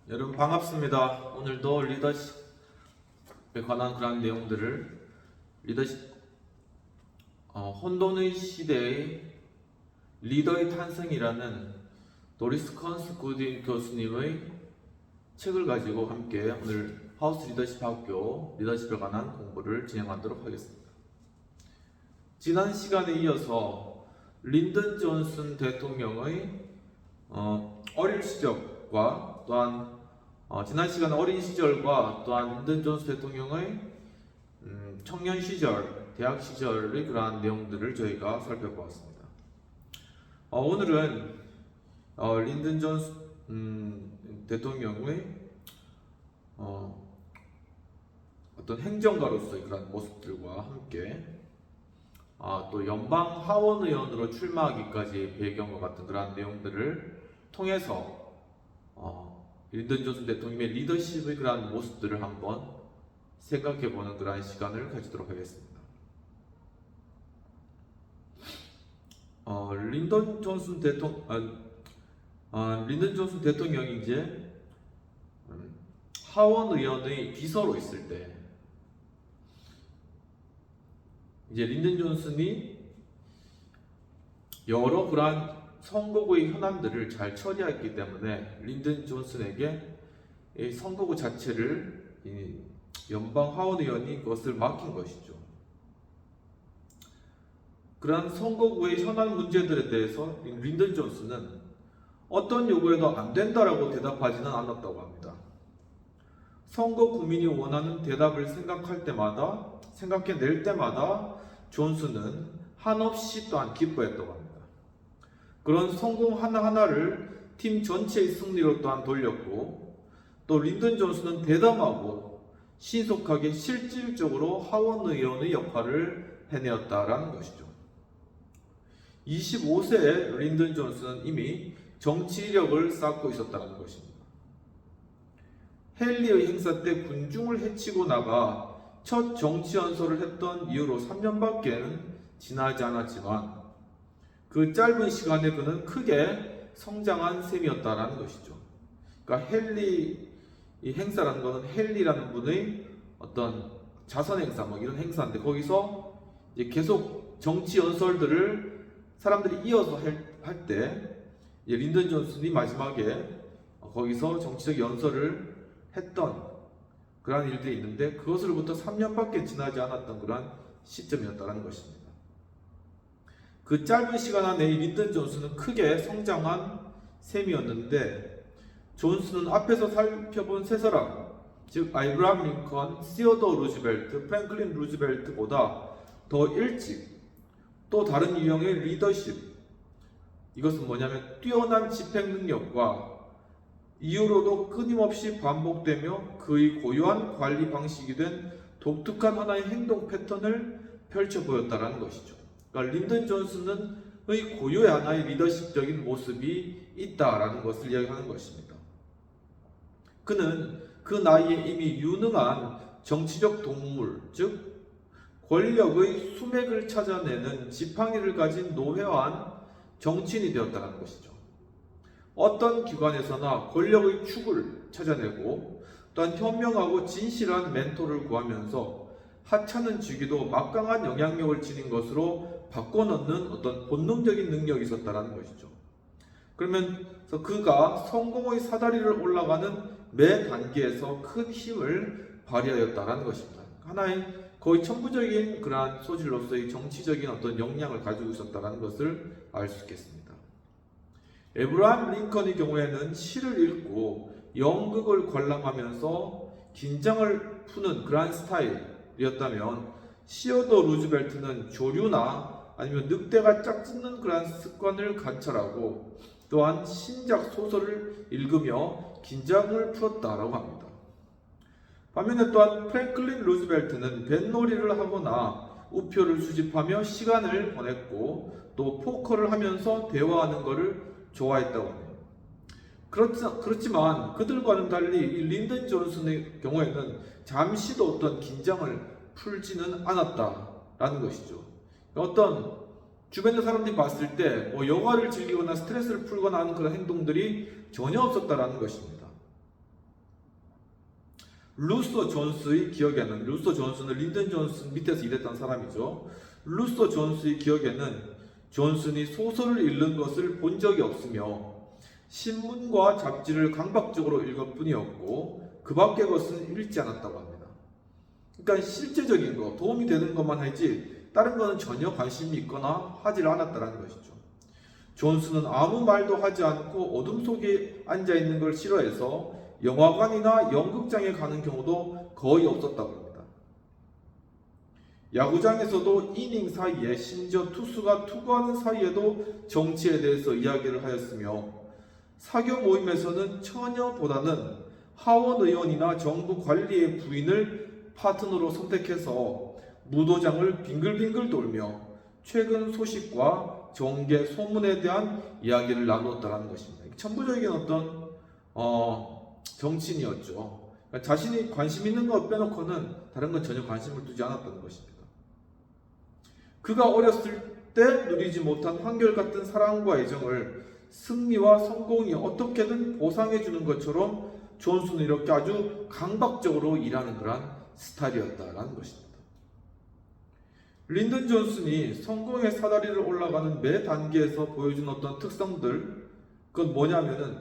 여러분 반갑습니다. 오늘도 리더십에 관한 그런 내용들을 리더십 혼돈의 시대의 리더의 탄생이라는 도리스 컨스 구딘 교수님의 책을 가지고 함께 오늘 하우스 리더십 학교 리더십에 관한 공부를 진행하도록 하겠습니다. 지난 시간에 이어서 린든 존슨 대통령의 어릴 시절과 또한 지난 시간에 어린 시절과 또한 린든 존슨 대통령의 청년 시절, 대학 시절의 그러한 내용들을 저희가 살펴보았습니다. 오늘은 린든 존슨 대통령의 어떤 행정가로서의 그런 모습들과 함께 또 연방 하원 의원으로 출마하기까지의 배경과 같은 그러한 내용들을 통해서 린든 존슨 대통령의 리더십의 그러한 모습들을 한번 생각해보는 그러한 시간을 가지도록 하겠습니다. 린든 존슨 대통령이 이제 하원 의원의 비서로 있을 때 이제 린든 존슨이 여러 그러한 선거구의 현안들을 잘 처리했기 때문에 린든 존슨에게 이 선거구 자체를 연방 하원 의원이 그것을 맡긴 것이죠. 그러한 선거구의 현안 문제들에 대해서 린든 존슨은 어떤 요구에도 안 된다라고 대답하지는 않았다고 합니다. 선거 국민이 원하는 대답을 생각해낼 때마다 존슨은 한없이 또한 기뻐했다고 합니다. 그런 성공 하나하나를 팀 전체의 승리로 또한 돌렸고, 또 린든 존슨은 대담하고 신속하게 실질적으로 하원 의원의 역할을 해내었다라는 것이죠. 25세에 린든 존슨은 이미 정치 이력을 쌓고 있었다는 것입니다. 헨리의 행사 때 군중을 해치고 나가 첫 정치 연설을 했던 이후로 3년밖에는 지나지 않았지만 그 짧은 시간에 그는 크게 성장한 셈이었다라는 것이죠. 그러니까 헨리 이 행사라는 것은 헨리라는 분의 어떤 자선 행사 이런 행사인데 거기서 이제 계속 정치 연설들을 사람들이 이어서 할 때 린든 존슨이 마지막에 거기서 정치적 연설을 했던 그러한 일들이 있는데 그것으로부터 3년밖에 지나지 않았던 그러한 시점이었다는 것입니다. 그 짧은 시간 안에 린든 존슨은 크게 성장한 셈이었는데 존슨은 앞에서 살펴본 세 사람, 즉 아브라함 링컨, 시어더 루즈벨트, 프랭클린 루즈벨트보다 더 일찍 또 다른 유형의 리더십, 이것은 뭐냐면 뛰어난 집행 능력과 이후로도 끊임없이 반복되며 그의 고유한 관리 방식이 된 독특한 하나의 행동 패턴을 펼쳐 보였다는 것이죠. 그러니까 린든 존슨의 고유의 하나의 리더십적인 모습이 있다라는 것을 이야기하는 것입니다. 그는 그 나이에 이미 유능한 정치적 동물, 즉 권력의 수맥을 찾아내는 지팡이를 가진 노회화한 정치인이 되었다는 것이죠. 어떤 기관에서나 권력의 축을 찾아내고 또한 현명하고 진실한 멘토를 구하면서 하찮은 직위도 막강한 영향력을 지닌 것으로 바꿔놓는 어떤 본능적인 능력이 있었다는 것이죠. 그러면서 그가 성공의 사다리를 올라가는 매 단계에서 큰 힘을 발휘하였다는 것입니다. 하나의 거의 천부적인 그러한 소질로서의 정치적인 어떤 역량을 가지고 있었다는 것을 알 수 있겠습니다. 에브라함 링컨의 경우에는 시를 읽고 연극을 관람하면서 긴장을 푸는 그러한 스타일이었다면 시어더 루즈벨트는 조류나 아니면 늑대가 짝짓는 그러한 습관을 관찰하고 또한 신작 소설을 읽으며 긴장을 풀었다라고 합니다. 반면에 또한 프랭클린 루즈벨트는 뱃놀이를 하거나 우표를 수집하며 시간을 보냈고 또 포커를 하면서 대화하는 것을 좋아했다고 합니다. 그렇지만 그들과는 달리 린든 존슨의 경우에는 잠시도 어떤 긴장을 풀지는 않았다라는 것이죠. 어떤 주변의 사람들이 봤을 때 영화를 즐기거나 스트레스를 풀거나 하는 그런 행동들이 전혀 없었다라는 것입니다. 루소 존스의 기억에는, 루소 존스는 린든 존슨 밑에서 일했던 사람이죠. 루소 존스의 기억에는 존슨이 소설을 읽는 것을 본 적이 없으며 신문과 잡지를 강박적으로 읽을 뿐이었고 그 밖의 것은 읽지 않았다고 합니다. 그러니까 실제적인 거, 도움이 되는 것만 하지 다른 거는 전혀 관심이 있거나 하질 않았다는 것이죠. 존슨은 아무 말도 하지 않고 어둠 속에 앉아있는 걸 싫어해서 영화관이나 연극장에 가는 경우도 거의 없었다고 합니다. 야구장에서도 이닝 사이에, 심지어 투수가 투구하는 사이에도 정치에 대해서 이야기를 하였으며 사교 모임에서는 처녀보다는 하원 의원이나 정부 관리의 부인을 파트너로 선택해서 무도장을 빙글빙글 돌며 최근 소식과 정계, 소문에 대한 이야기를 나누었다는 것입니다. 천부적인 어떤 정치인이었죠. 그러니까 자신이 관심 있는 것 빼놓고는 다른 건 전혀 관심을 두지 않았다는 것입니다. 그가 어렸을 때 누리지 못한 한결같은 사랑과 애정을 승리와 성공이 어떻게든 보상해주는 것처럼 존슨은 이렇게 아주 강박적으로 일하는 그런 스타일이었다라는 것입니다. 린든 존슨이 성공의 사다리를 올라가는 매 단계에서 보여준 어떤 특성들, 그건 뭐냐면은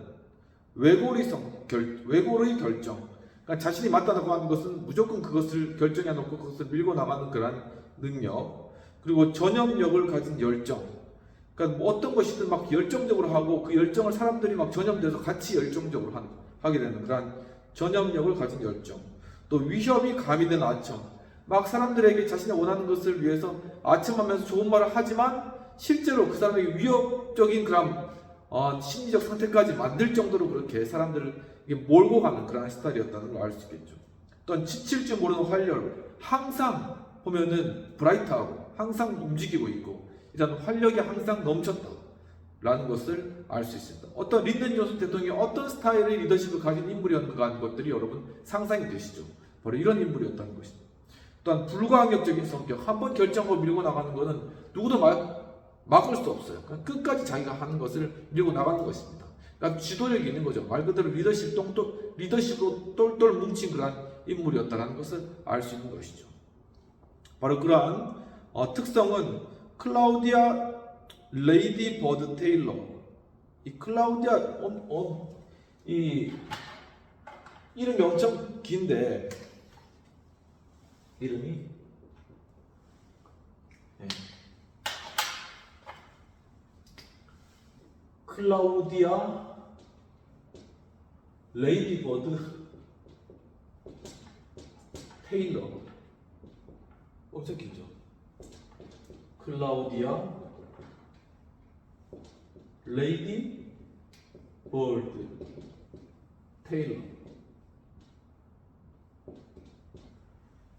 외골의 결정. 그러니까 자신이 맞다고 하는 것은 무조건 그것을 결정해 놓고 그것을 밀고 나가는 그런 능력, 그리고 전염력을 가진 열정. 그러니까 뭐 어떤 것이든 막 열정적으로 하고 그 열정을 사람들이 막 전염돼서 같이 열정적으로 하게 되는 그런 전염력을 가진 열정. 또 위협이 가미된 아첨. 막 사람들에게 자신이 원하는 것을 위해서 아첨하면서 좋은 말을 하지만 실제로 그 사람에게 위협적인 그런 심리적 상태까지 만들 정도로 그렇게 사람들을 몰고 가는 그런 스타일이었다는 걸 알 수 있겠죠. 또한 지칠 줄 모르는 활력, 항상 보면은 브라이트하고 항상 움직이고 있고 이런 활력이 항상 넘쳤다라는 것을 알 수 있습니다. 어떤 린든 존슨 대통령이 어떤 스타일의 리더십을 가진 인물이었는가 하는 것들이 여러분 상상이 되시죠. 바로 이런 인물이었다는 것입니다. 또한 불가항력적인 성격, 한번 결정하고 밀고 나가는 것은 누구도 막을 수 없어요. 끝까지 자기가 하는 것을 밀고 나가는 것입니다. 그러니까 지도력이 있는 거죠. 말 그대로 리더십으로 똘똘 뭉친 그런 인물이었다는 것을 알 수 있는 것이죠. 바로 그러한 특성은 클라우디아 레이디 버드 테일러. 이 클라우디아 이 이름이 엄청 긴데 이름이 클라우디아 레이디 버드 테일러. 엄청 길죠. 클라우디아 레이디 버드 테일러.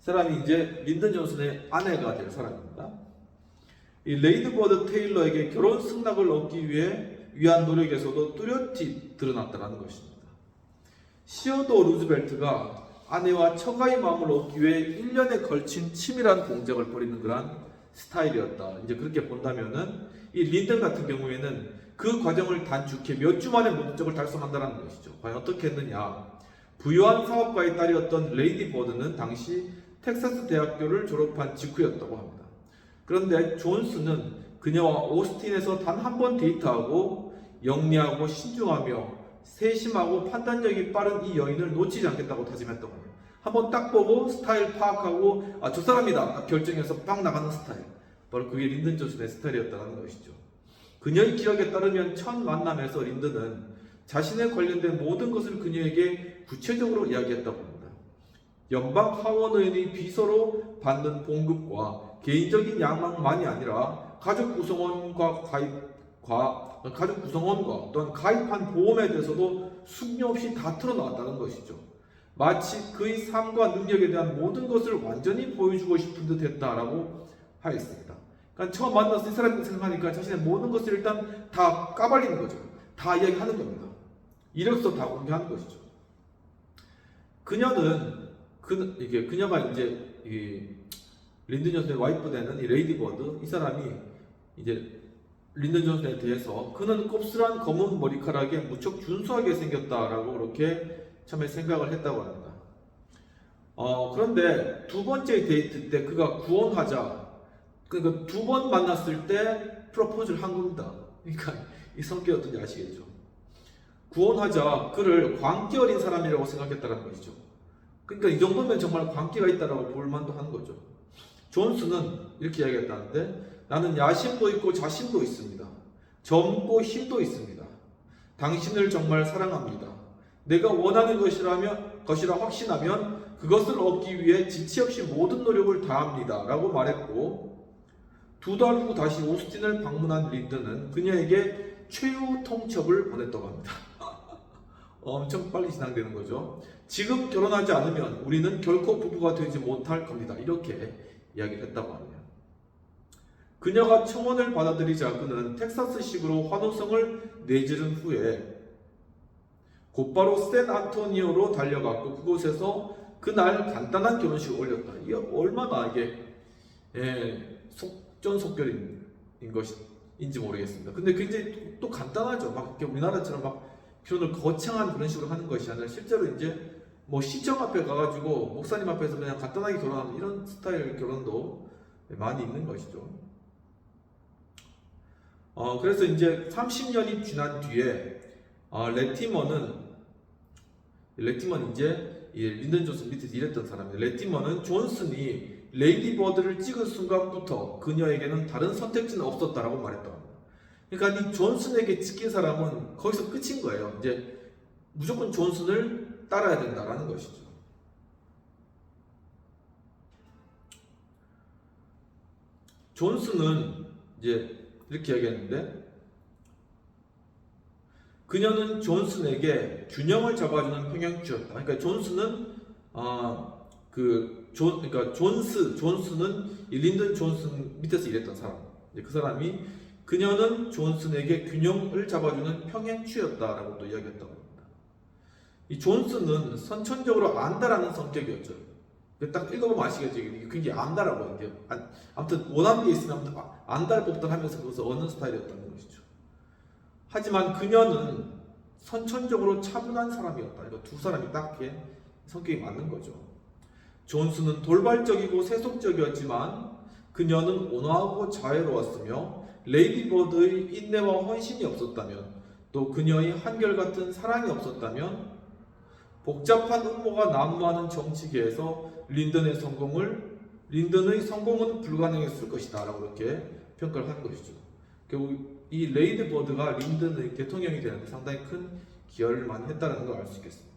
사람이 이제 린든 존슨의 아내가 될 사람입니다. 이 레이디 버드 테일러에게 결혼 승낙을 얻기 위한 노력에서도 뚜렷이 드러났다는 것입니다. 시어도어 루즈벨트가 아내와 처가의 마음을 얻기 위해 1년에 걸친 치밀한 공작을 벌이는 그러한 스타일이었다. 이제 그렇게 본다면은 이 린든 같은 경우에는 그 과정을 단축해 몇 주 만에 목적을 달성한다는 것이죠. 과연 어떻게 했느냐? 부유한 사업가의 딸이었던 레이디 버드는 당시 텍사스 대학교를 졸업한 직후였다고 합니다. 그런데 존슨은 그녀와 오스틴에서 단 한 번 데이트하고 영리하고 신중하며 세심하고 판단력이 빠른 이 여인을 놓치지 않겠다고 다짐했다고 합니다. 한번 딱 보고 스타일 파악하고 저 사람이다 딱 결정해서 빡 나가는 스타일. 바로 그게 린든 존슨의 스타일이었다는 것이죠. 그녀의 기억에 따르면 첫 만남에서 린든은 자신에 관련된 모든 것을 그녀에게 구체적으로 이야기했다고 합니다. 연방 하원의원의 비서로 받는 봉급과 개인적인 야망만이 아니라 가족 구성원과 또한 가입한 보험에 대해서도 숙려 없이 다 털어나왔다는 것이죠. 마치 그의 삶과 능력에 대한 모든 것을 완전히 보여주고 싶은 듯 했다라고 하였습니다. 그러니까 처음 만나서 이 사람이 생각하니까 자신의 모든 것을 일단 다 까발리는 거죠. 다 이야기하는 겁니다. 이력서 다 공개하는 것이죠. 그녀가 이제 린든 존슨의 와이프 되는 이 레이디 버드, 이 사람이 이제 린든 존슨에 대해서 그는 곱슬한 검은 머리카락에 무척 준수하게 생겼다라고 그렇게 처음에 생각을 했다고 합니다. 그런데 두 번째 데이트 때 그가 구원하자. 그러니까 두 번 만났을 때 프로포즈를 한 겁니다. 그러니까 이 성격이 어떤지 아시겠죠? 구원하자 그를 광기 어린 사람이라고 생각했다는 것이죠. 그러니까 이 정도면 정말 광기가 있다라고 볼 만도 하는 거죠. 존스는 이렇게 이야기했다는데 나는 야심도 있고 자신도 있습니다. 젊고 힘도 있습니다. 당신을 정말 사랑합니다. 내가 원하는 것이라 확신하면 그것을 얻기 위해 지체 없이 모든 노력을 다합니다. 라고 말했고 2달 후 다시 오스틴을 방문한 린든은 그녀에게 최후 통첩을 보냈다고 합니다. 엄청 빨리 진행되는 거죠. 지금 결혼하지 않으면 우리는 결코 부부가 되지 못할 겁니다. 이렇게 이야기를 했다고 합니다. 그녀가 청혼을 받아들이자 그는 텍사스식으로 환호성을 내지른 후에 곧바로 샌안토니오로 달려갔고 그곳에서 그날 간단한 결혼식을 올렸다. 이게 얼마나 이게 속전속결인 것인지 모르겠습니다. 근데 굉장히 또 간단하죠. 막 이렇게 우리나라처럼 막 결혼을 거창한 그런 식으로 하는 것이 아니라 실제로 이제 뭐 시청 앞에 가가지고 목사님 앞에서 그냥 간단하게 결혼하는 이런 스타일 결혼도 많이 있는 것이죠. 그래서 이제 30년이 지난 뒤에 레티먼은 이제 린든 존슨 밑에서 일했던 사람이에요. 레티먼은 존슨이 레이디 버드를 찍은 순간부터 그녀에게는 다른 선택지는 없었다라고 말했다고 합니다. 그러니까 이 존슨에게 찍힌 사람은 거기서 끝인 거예요. 이제 무조건 존슨을 따라야 된다라는 것이죠. 존슨은 이제 이렇게 얘기했는데 그녀는 존슨에게 균형을 잡아주는 평행주였다. 그러니까 존슨은 그러니까 존슨은 린든 존슨 밑에서 일했던 사람. 그 사람이 그녀는 존슨에게 균형을 잡아주는 평행추였다라고 또 이야기했다고 합니다. 이 존슨은 선천적으로 안다라는 성격이었죠. 딱 읽어보면 아시겠죠? 이게 굉장히 안다라고 이게 아무튼 원하는 게 있으면 안다를 뽑던 하면서 그것을 얻는 스타일이었다는 것이죠. 하지만 그녀는 선천적으로 차분한 사람이었다. 그러니까 두 사람이 딱 성격이 맞는 거죠. 존슨은 돌발적이고 세속적이었지만 그녀는 온화하고 자애로웠으며 레이디 버드의 인내와 헌신이 없었다면 또 그녀의 한결같은 사랑이 없었다면 복잡한 음모가 난무하는 정치계에서 린든의 성공은 불가능했을 것이다 라고 이렇게 평가를 한 것이죠. 결국 이 레이디 버드가 린든의 대통령이 되는데 상당히 큰 기여를 많이 했다는 걸 알 수 있겠습니다.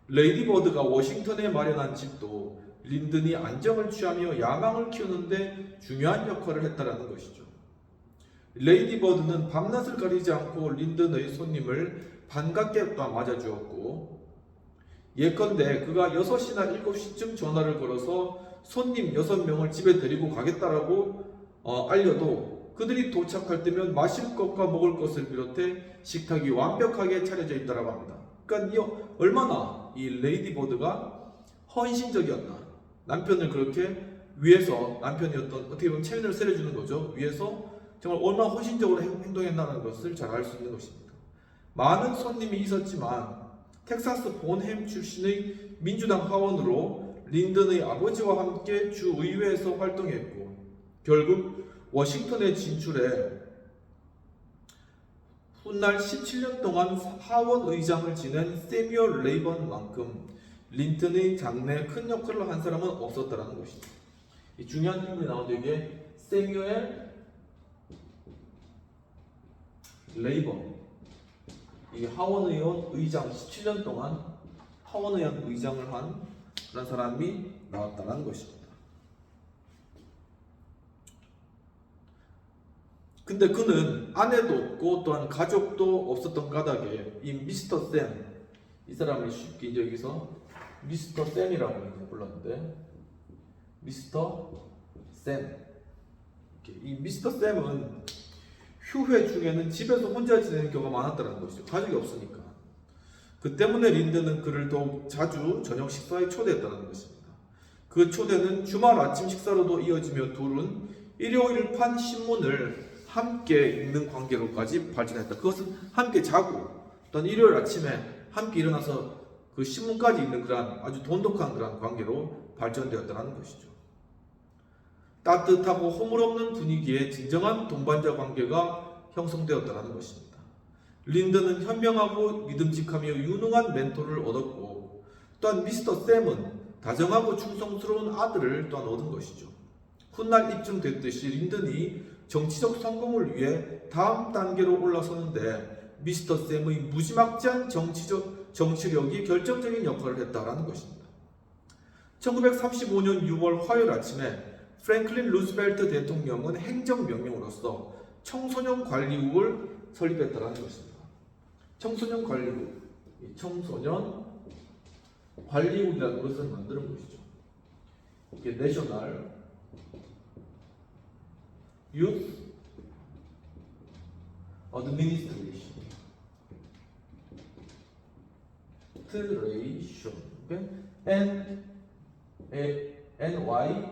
레이디 버드가 워싱턴에 마련한 집도 린든이 안정을 취하며 야망을 키우는데 중요한 역할을 했다는 것이죠. 레이디 버드는 밤낮을 가리지 않고 린든의 손님을 반갑게 맞아주었고 예컨대 그가 6시나 7시쯤 전화를 걸어서 손님 6명을 집에 데리고 가겠다라고 알려도 그들이 도착할 때면 마실 것과 먹을 것을 비롯해 식탁이 완벽하게 차려져 있다고 합니다. 그러니까 얼마나 이 레이디 버드가 헌신적이었나. 남편을 그렇게 위해서 남편이 어떻게 보면 체면을 세려주는 거죠. 위해서 정말 얼마나 헌신적으로 행동했나는 것을 잘 알 수 있는 것입니다. 많은 손님이 있었지만 텍사스 본햄 출신의 민주당 하원으로 린든의 아버지와 함께 주의회에서 활동했고 결국 워싱턴에 진출해 훗날 17년 동안 하원 의장을 지낸 세뮤얼 레이번만큼 린든의 장래에 큰 역할을 한 사람은 없었다는 것이죠. 이 중요한 인물이 나오는데 이게 세뮤얼 레이번, 이 하원의원 의장 17년 동안 하원의원 의장을 한 그런 사람이 나왔다는 것입니다. 근데 그는 아내도 없고 또한 가족도 없었던 까닭에 이 미스터 샘, 이 사람을 쉽게 이제 여기서 미스터 샘이라고 불렀는데 미스터 샘, 이 미스터 샘은 휴회 중에는 집에서 혼자 지내는 경우가 많았다는 것이죠. 가족이 없으니까. 그 때문에 린든은 그를 더욱 자주 저녁 식사에 초대했다는 것입니다. 그 초대는 주말 아침 식사로도 이어지며 둘은 일요일 판 신문을 함께 읽는 관계로까지 발전했다. 그것은 함께 자고 또한 일요일 아침에 함께 일어나서 그 신문까지 있는 그러한 아주 돈독한 그러한 관계로 발전되었다는 것이죠. 따뜻하고 허물없는 분위기에 진정한 동반자 관계가 형성되었다는 것입니다. 린든은 현명하고 믿음직하며 유능한 멘토를 얻었고, 또한 미스터 샘은 다정하고 충성스러운 아들을 또한 얻은 것이죠. 훗날 입증됐듯이 린든이 정치적 성공을 위해 다음 단계로 올라서는데 미스터 샘의 무지막지한 정치력이 결정적인 역할을 했다라는 것입니다. 1935년 6월 화요일 아침에 프랭클린 루스벨트 대통령은 행정명령으로서 청소년 관리국을 설립했다는 것입니다. 청소년 관리국, 청소년 관리국이라는 것을 만드는 것이죠. 이게 내셔널 유스 어드미니스트레이션 NYA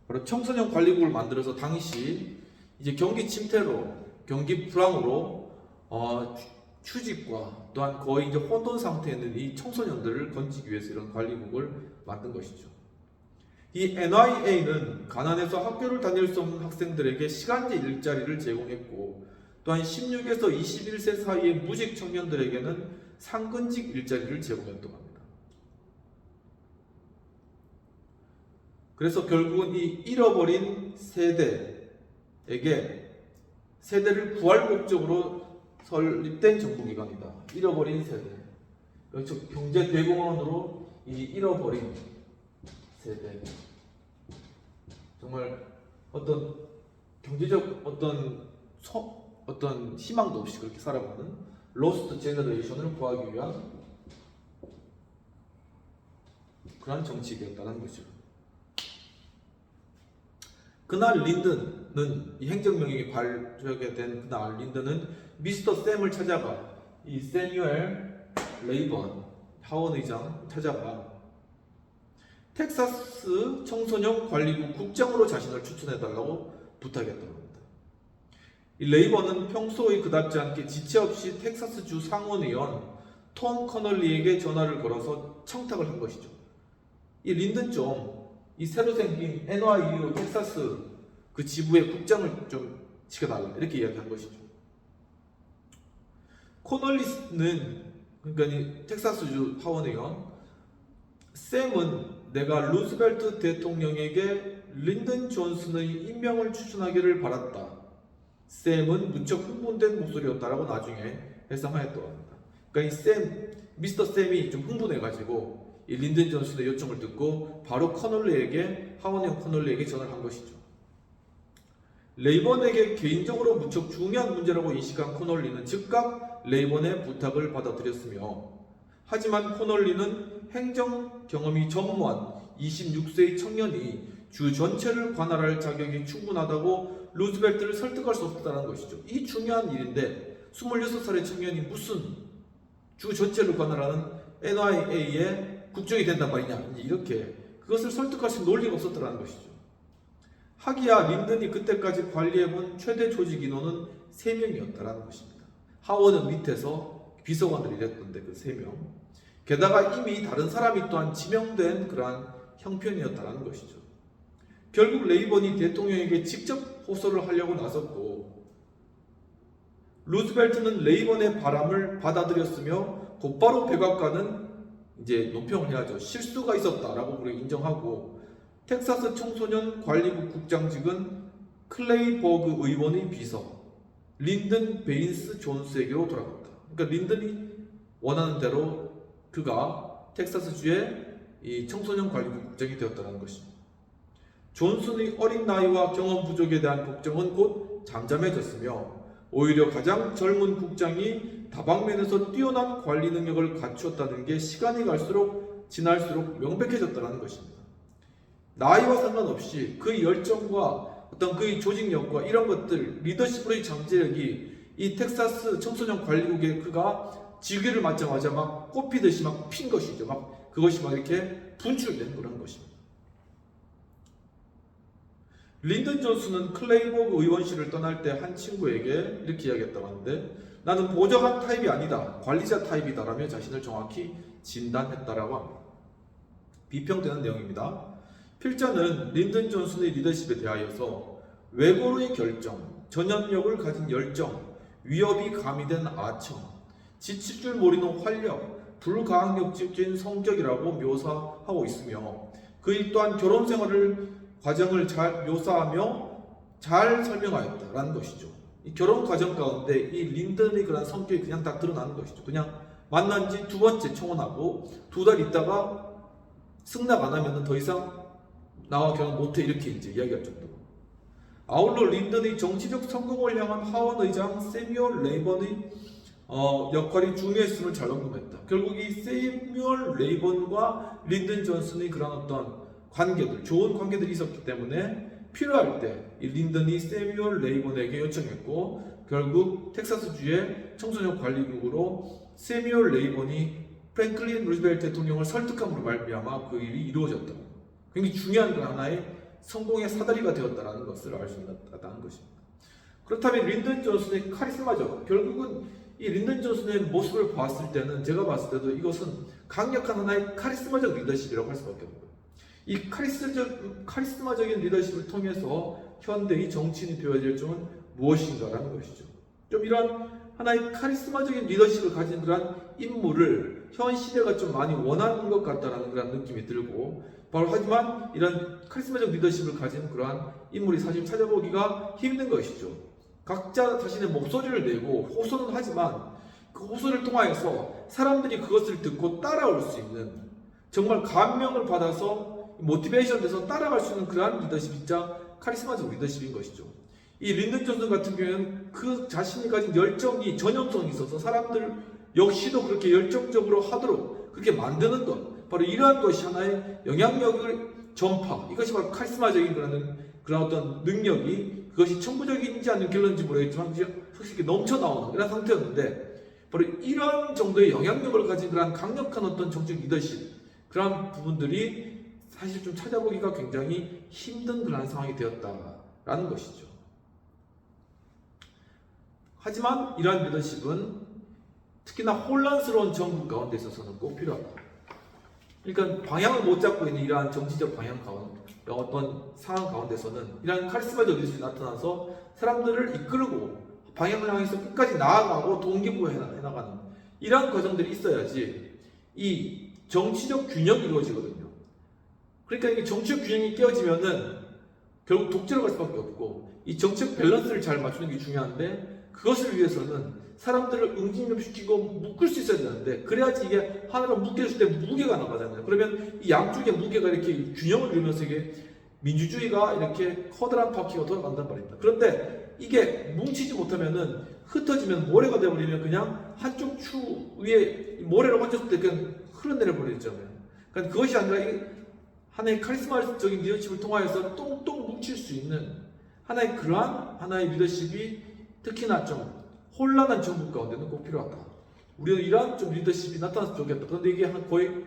바로 청소년 관리국을 만들어서 당시 이제 경기 침체로, 경기 불황으로 취직과 또한 거의 이제 혼돈 상태에 있는 이 청소년들을 건지기 위해서 이런 관리국을 만든 것이죠. 이 NYA는 가난해서 학교를 다닐 수 없는 학생들에게 시간제 일자리를 제공했고, 또한 16에서 21세 사이의 무직 청년들에게는 상근직 일자리를 제공했다고 합니다. 그래서 결국은 이 잃어버린 세대에게 세대를 구할 목적으로 설립된 정부기관이다. 잃어버린 세대. 그렇죠. 경제대공원으로 이 잃어버린 세대. 정말 어떤 경제적 어떤 희망도 없이 그렇게 살아가는 로스트 제너레이션을 구하기 위한 그런 정치이었다는 거죠. 그날 린든은 이 행정명령이 발표된 그날 린든은 미스터 샘을 찾아가 이 세뮤엘 레이번 하원 의장 찾아가 텍사스 청소년 관리국 국장으로 자신을 추천해달라고 부탁했다고 합니다. 이 레이번은 평소의 그답지 않게 지체 없이 텍사스주 상원의원 톰 커널리에게 전화를 걸어서 청탁을 한 것이죠. 이 린든 좀 이 새로 생긴 NYU 텍사스 그 지부의 국장을 좀 시켜달라 이렇게 이야기한 것이죠. 코널리는 그러니까 이 텍사스주 하원의원 샘은 내가 루스벨트 대통령에게 린든 존슨의 임명을 추천하기를 바랐다. 샘은 무척 흥분된 목소리였다라고 나중에 해석하였다고 합니다. 그러니까 미스터 샘이 좀 흥분해가지고 이 린든 존슨의 요청을 듣고 바로 커널리에게 하원의원 커널리에게 전화를 한 것이죠. 레이번에게 개인적으로 무척 중요한 문제라고 인식한 코널리는 즉각 레이번의 부탁을 받아들였으며, 하지만 코널리는 행정 경험이 전무한 26세의 청년이 주 전체를 관할할 자격이 충분하다고 루스벨트를 설득할 수 없다는 것이죠. 이 중요한 일인데 26살의 청년이 무슨 주 전체를 관할하는 NYA의 국정이 된단 말이냐, 이렇게 그것을 설득할 수 있는 논리가 없었다는 것이죠. 하기야 린든이 그때까지 관리해본 최대 조직 인원은 3명이었다는 것입니다. 하원은 밑에서 비서관들이 됐던데 그 3명. 게다가 이미 다른 사람이 또한 지명된 그러한 형편이었다는 것이죠. 결국 레이번이 대통령에게 직접 호소를 하려고 나섰고, 루스벨트는 레이번의 바람을 받아들였으며 곧바로 백악관은 이제 논평을 해야죠. 실수가 있었다라고 인정하고 텍사스 청소년 관리국 국장직은 클레이버그 의원의 비서 린든 베인스 존스에게로 돌아갔다. 그러니까 린든이 원하는 대로 그가 텍사스주의 이 청소년 관리국 국장이 되었다는 것입니다. 존슨의 어린 나이와 경험 부족에 대한 걱정은 곧 잠잠해졌으며 오히려 가장 젊은 국장이 다방면에서 뛰어난 관리 능력을 갖추었다는 게 시간이 지날수록 명백해졌다는 것입니다. 나이와 상관없이 그의 열정과 어떤 그의 조직력과 이런 것들, 리더십의 잠재력이 이 텍사스 청소년 관리국에 그가 직위를 맡자마자 막 꽃피듯이 막 핀 것이죠. 막 그것이 막 이렇게 분출된 그런 것입니다. 린든 존슨은 클레이버그 의원실을 떠날 때 한 친구에게 이렇게 이야기했다고 하는데, 나는 보좌관 타입이 아니다, 관리자 타입이다라며 자신을 정확히 진단했다라고 합니다. 비평되는 내용입니다. 필자는 린든 존슨의 리더십에 대하여서 외고로의 결정, 전염력을 가진 열정, 위협이 가미된 아청, 지칠 줄 모르는 활력, 불가항력적인 성격이라고 묘사하고 있으며 그의 또한 결혼 생활을 과정을 잘 묘사하며 잘 설명하였다라는 것이죠. 이 결혼 과정 가운데 이 린든의 그런 성격이 그냥 다 드러나는 것이죠. 그냥 만난 지 두 번째 청혼하고 두 달 있다가 승낙 안 하면 더 이상 나와 결혼 못해 이렇게 이제 이야기할 정도로. 아울러 린든의 정치적 성공을 향한 하원 의장 세뮤얼 레이번의 역할이 중요했음을 잘 언급했다. 결국 이 세뮤얼 레이번과 린든 존슨의 그런 어떤 관계들, 좋은 관계들이 있었기 때문에 필요할 때 이 린든이 세뮤얼 레이번에게 요청했고 결국 텍사스주의 청소년 관리국으로 세뮤얼 레이번이 프랭클린 루즈벨트 대통령을 설득함으로 말미암아 그 일이 이루어졌다. 굉장히 중요한 그 하나의 성공의 사다리가 되었다는 것을 알 수 있다는 것입니다. 그렇다면 린든 존슨의 카리스마적, 결국은 이 린든 존슨의 모습을 봤을 때는 제가 봤을 때도 이것은 강력한 하나의 카리스마적 리더십이라고 할 수밖에 없는 거예요. 이 카리스마적인 리더십을 통해서 현대의 정치인이 되어야 될 점은 무엇인가라는 것이죠. 좀 이런 하나의 카리스마적인 리더십을 가진 그런 인물을 현 시대가 좀 많이 원하는 것 같다는 그런 느낌이 들고 바로 하지만 이런 카리스마적 리더십을 가진 그러한 인물이 사실 찾아보기가 힘든 것이죠. 각자 자신의 목소리를 내고 호소는 하지만 그 호소를 통하여서 사람들이 그것을 듣고 따라올 수 있는 정말 감명을 받아서 모티베이션 돼서 따라갈 수 있는 그러한 리더십이 진짜 카리스마적 리더십인 것이죠. 이 린든 존슨 같은 경우에는 그 자신이 가진 열정이 전염성이 있어서 사람들 역시도 그렇게 열정적으로 하도록 그렇게 만드는 것, 바로 이러한 것이 하나의 영향력을 전파, 이것이 바로 카리스마적인 그런 어떤 능력이 그것이 천부적인지 아니면 결론인지 모르겠지만 솔직히 넘쳐나오는 이런 상태였는데 바로 이런 정도의 영향력을 가진 그런 강력한 어떤 정책 리더십 그런 부분들이 사실 좀 찾아보기가 굉장히 힘든 그런 상황이 되었다라는 것이죠. 하지만 이러한 리더십은 특히나 혼란스러운 정부 가운데 있어서는 꼭 필요하다. 그러니까 방향을 못 잡고 있는 이러한 정치적 방향 가운데 어떤 상황 가운데서는 이러한 카리스마적 리더십이 나타나서 사람들을 이끌고 방향을 향해서 끝까지 나아가고 동기부여 해나가는 이러한 과정들이 있어야지 이 정치적 균형이 이루어지거든요. 그러니까 이게 정치적 균형이 깨어지면은 결국 독재로 갈 수밖에 없고 이 정책 밸런스를 잘 맞추는 게 중요한데 그것을 위해서는 사람들을 응집시키고 묶을 수 있어야 되는데 그래야지 이게 하나로 묶였을 때 무게가 나가잖아요. 그러면 이 양쪽의 무게가 이렇게 균형을 이루면서 이게 민주주의가 이렇게 커다란 바퀴가 돌아간단 말입니다. 그런데 이게 뭉치지 못하면은 흩어지면 모래가 되어버리면 그냥 한쪽 추 위에 모래를 얹었을 때 그냥 흘러내려 버리잖아요. 그러니까 그것이 아니라 하나의 카리스마적인 리더십을 통하여서 똥똥 뭉칠 수 있는 하나의 그러한 하나의 리더십이 특히나 좀 혼란한 정부 가운데는 꼭 필요하다. 우리는 이러한 좀 리더십이 나타나서 좋겠다. 그런데 이게 거의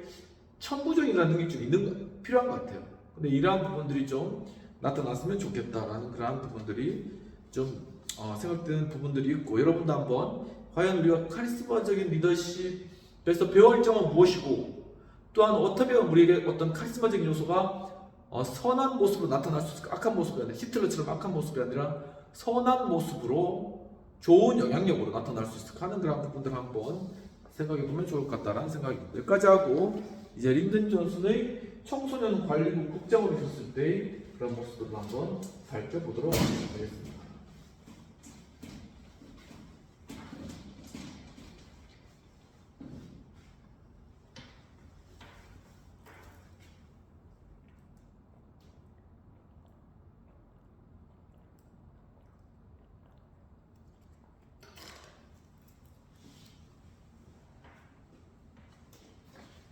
천부적이라는 게 좀 필요한 것 같아요. 근데 이러한 부분들이 좀 나타났으면 좋겠다라는 그러한 부분들이 좀 생각되는 부분들이 있고 여러분도 한번 과연 우리가 카리스마적인 리더십에서 배워야 할 점은 무엇이고 또한 어떻게 하면 우리에게 어떤 카리스마적인 요소가 선한 모습으로 나타날 수 있을까? 악한 모습이 아니라 히틀러처럼 악한 모습이 아니라 선한 모습으로 좋은 영향력으로 나타날 수 있을까 하는 그런 부분들을 한번 생각해 보면 좋을 것 같다라는 생각입니다. 여기까지 하고 이제 린든 존슨의 청소년 관리국 국장으로 있었을 때의 그런 모습들을 한번 살펴보도록 하겠습니다.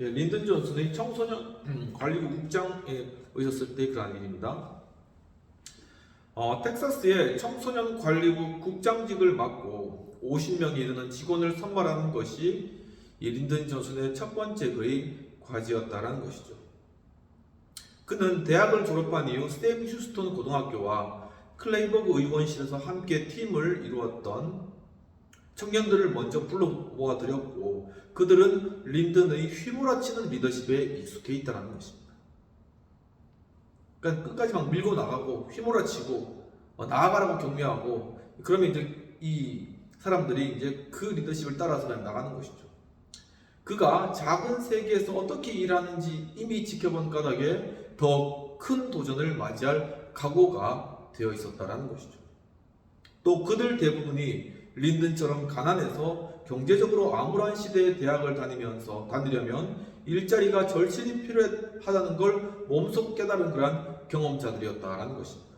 예, 린든 존슨의 청소년 관리국 국장에 있었을 때 그런 일입니다. 텍사스의 청소년 관리국 국장직을 맡고 50명에 이르는 직원을 선발하는 것이 이 린든 존슨의 첫 번째 그의 과제였다라는 것이죠. 그는 대학을 졸업한 이후 샘 휴스턴 고등학교와 클레이버그 의원실에서 함께 팀을 이루었던 청년들을 먼저 불러 모아들였고 그들은 린든의 휘몰아치는 리더십에 익숙해 있다는 것입니다. 그러니까 끝까지 막 밀고 나가고 휘몰아치고 나아가라고 격려하고 그러면 이제 이 사람들이 이제 그 리더십을 따라서 그냥 나가는 것이죠. 그가 작은 세계에서 어떻게 일하는지 이미 지켜본 까닭에 더 큰 도전을 맞이할 각오가 되어 있었다는 것이죠. 또 그들 대부분이 린든처럼 가난해서 경제적으로 암울한 시대의 대학을 다니려면 일자리가 절실히 필요하다는 걸 몸소 깨달은 그러한 경험자들이었다라는 것입니다.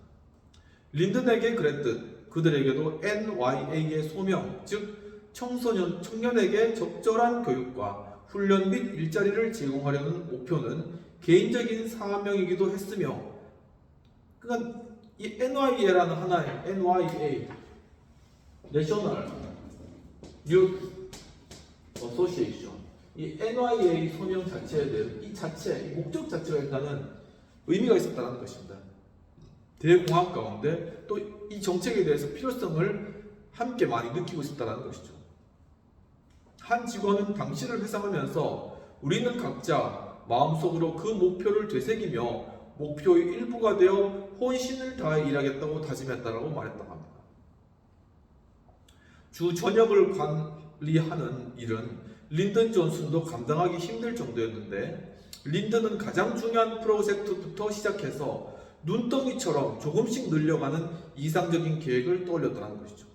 린든에게 그랬듯 그들에게도 NYA의 소명, 즉 청년에게 적절한 교육과 훈련 및 일자리를 제공하려는 목표는 개인적인 사명이기도 했으며, 그러니까 이 NYA라는 하나의 NYA National Youth Association, 이 NYA 소명 자체에 대한 이 목적 자체가 일단은 의미가 있었다는 것입니다. 대공황 가운데 또 이 정책에 대해서 필요성을 함께 많이 느끼고 있었다는 것이죠. 한 직원은 당시를 회상하면서 우리는 각자 마음속으로 그 목표를 되새기며 목표의 일부가 되어 혼신을 다해 일하겠다고 다짐했다라고 말했다고 합니다. 주 전역을 관리하는 일은 린든 존슨도 감당하기 힘들 정도였는데 린든은 가장 중요한 프로젝트부터 시작해서 눈덩이처럼 조금씩 늘려가는 이상적인 계획을 떠올렸다는 것이죠.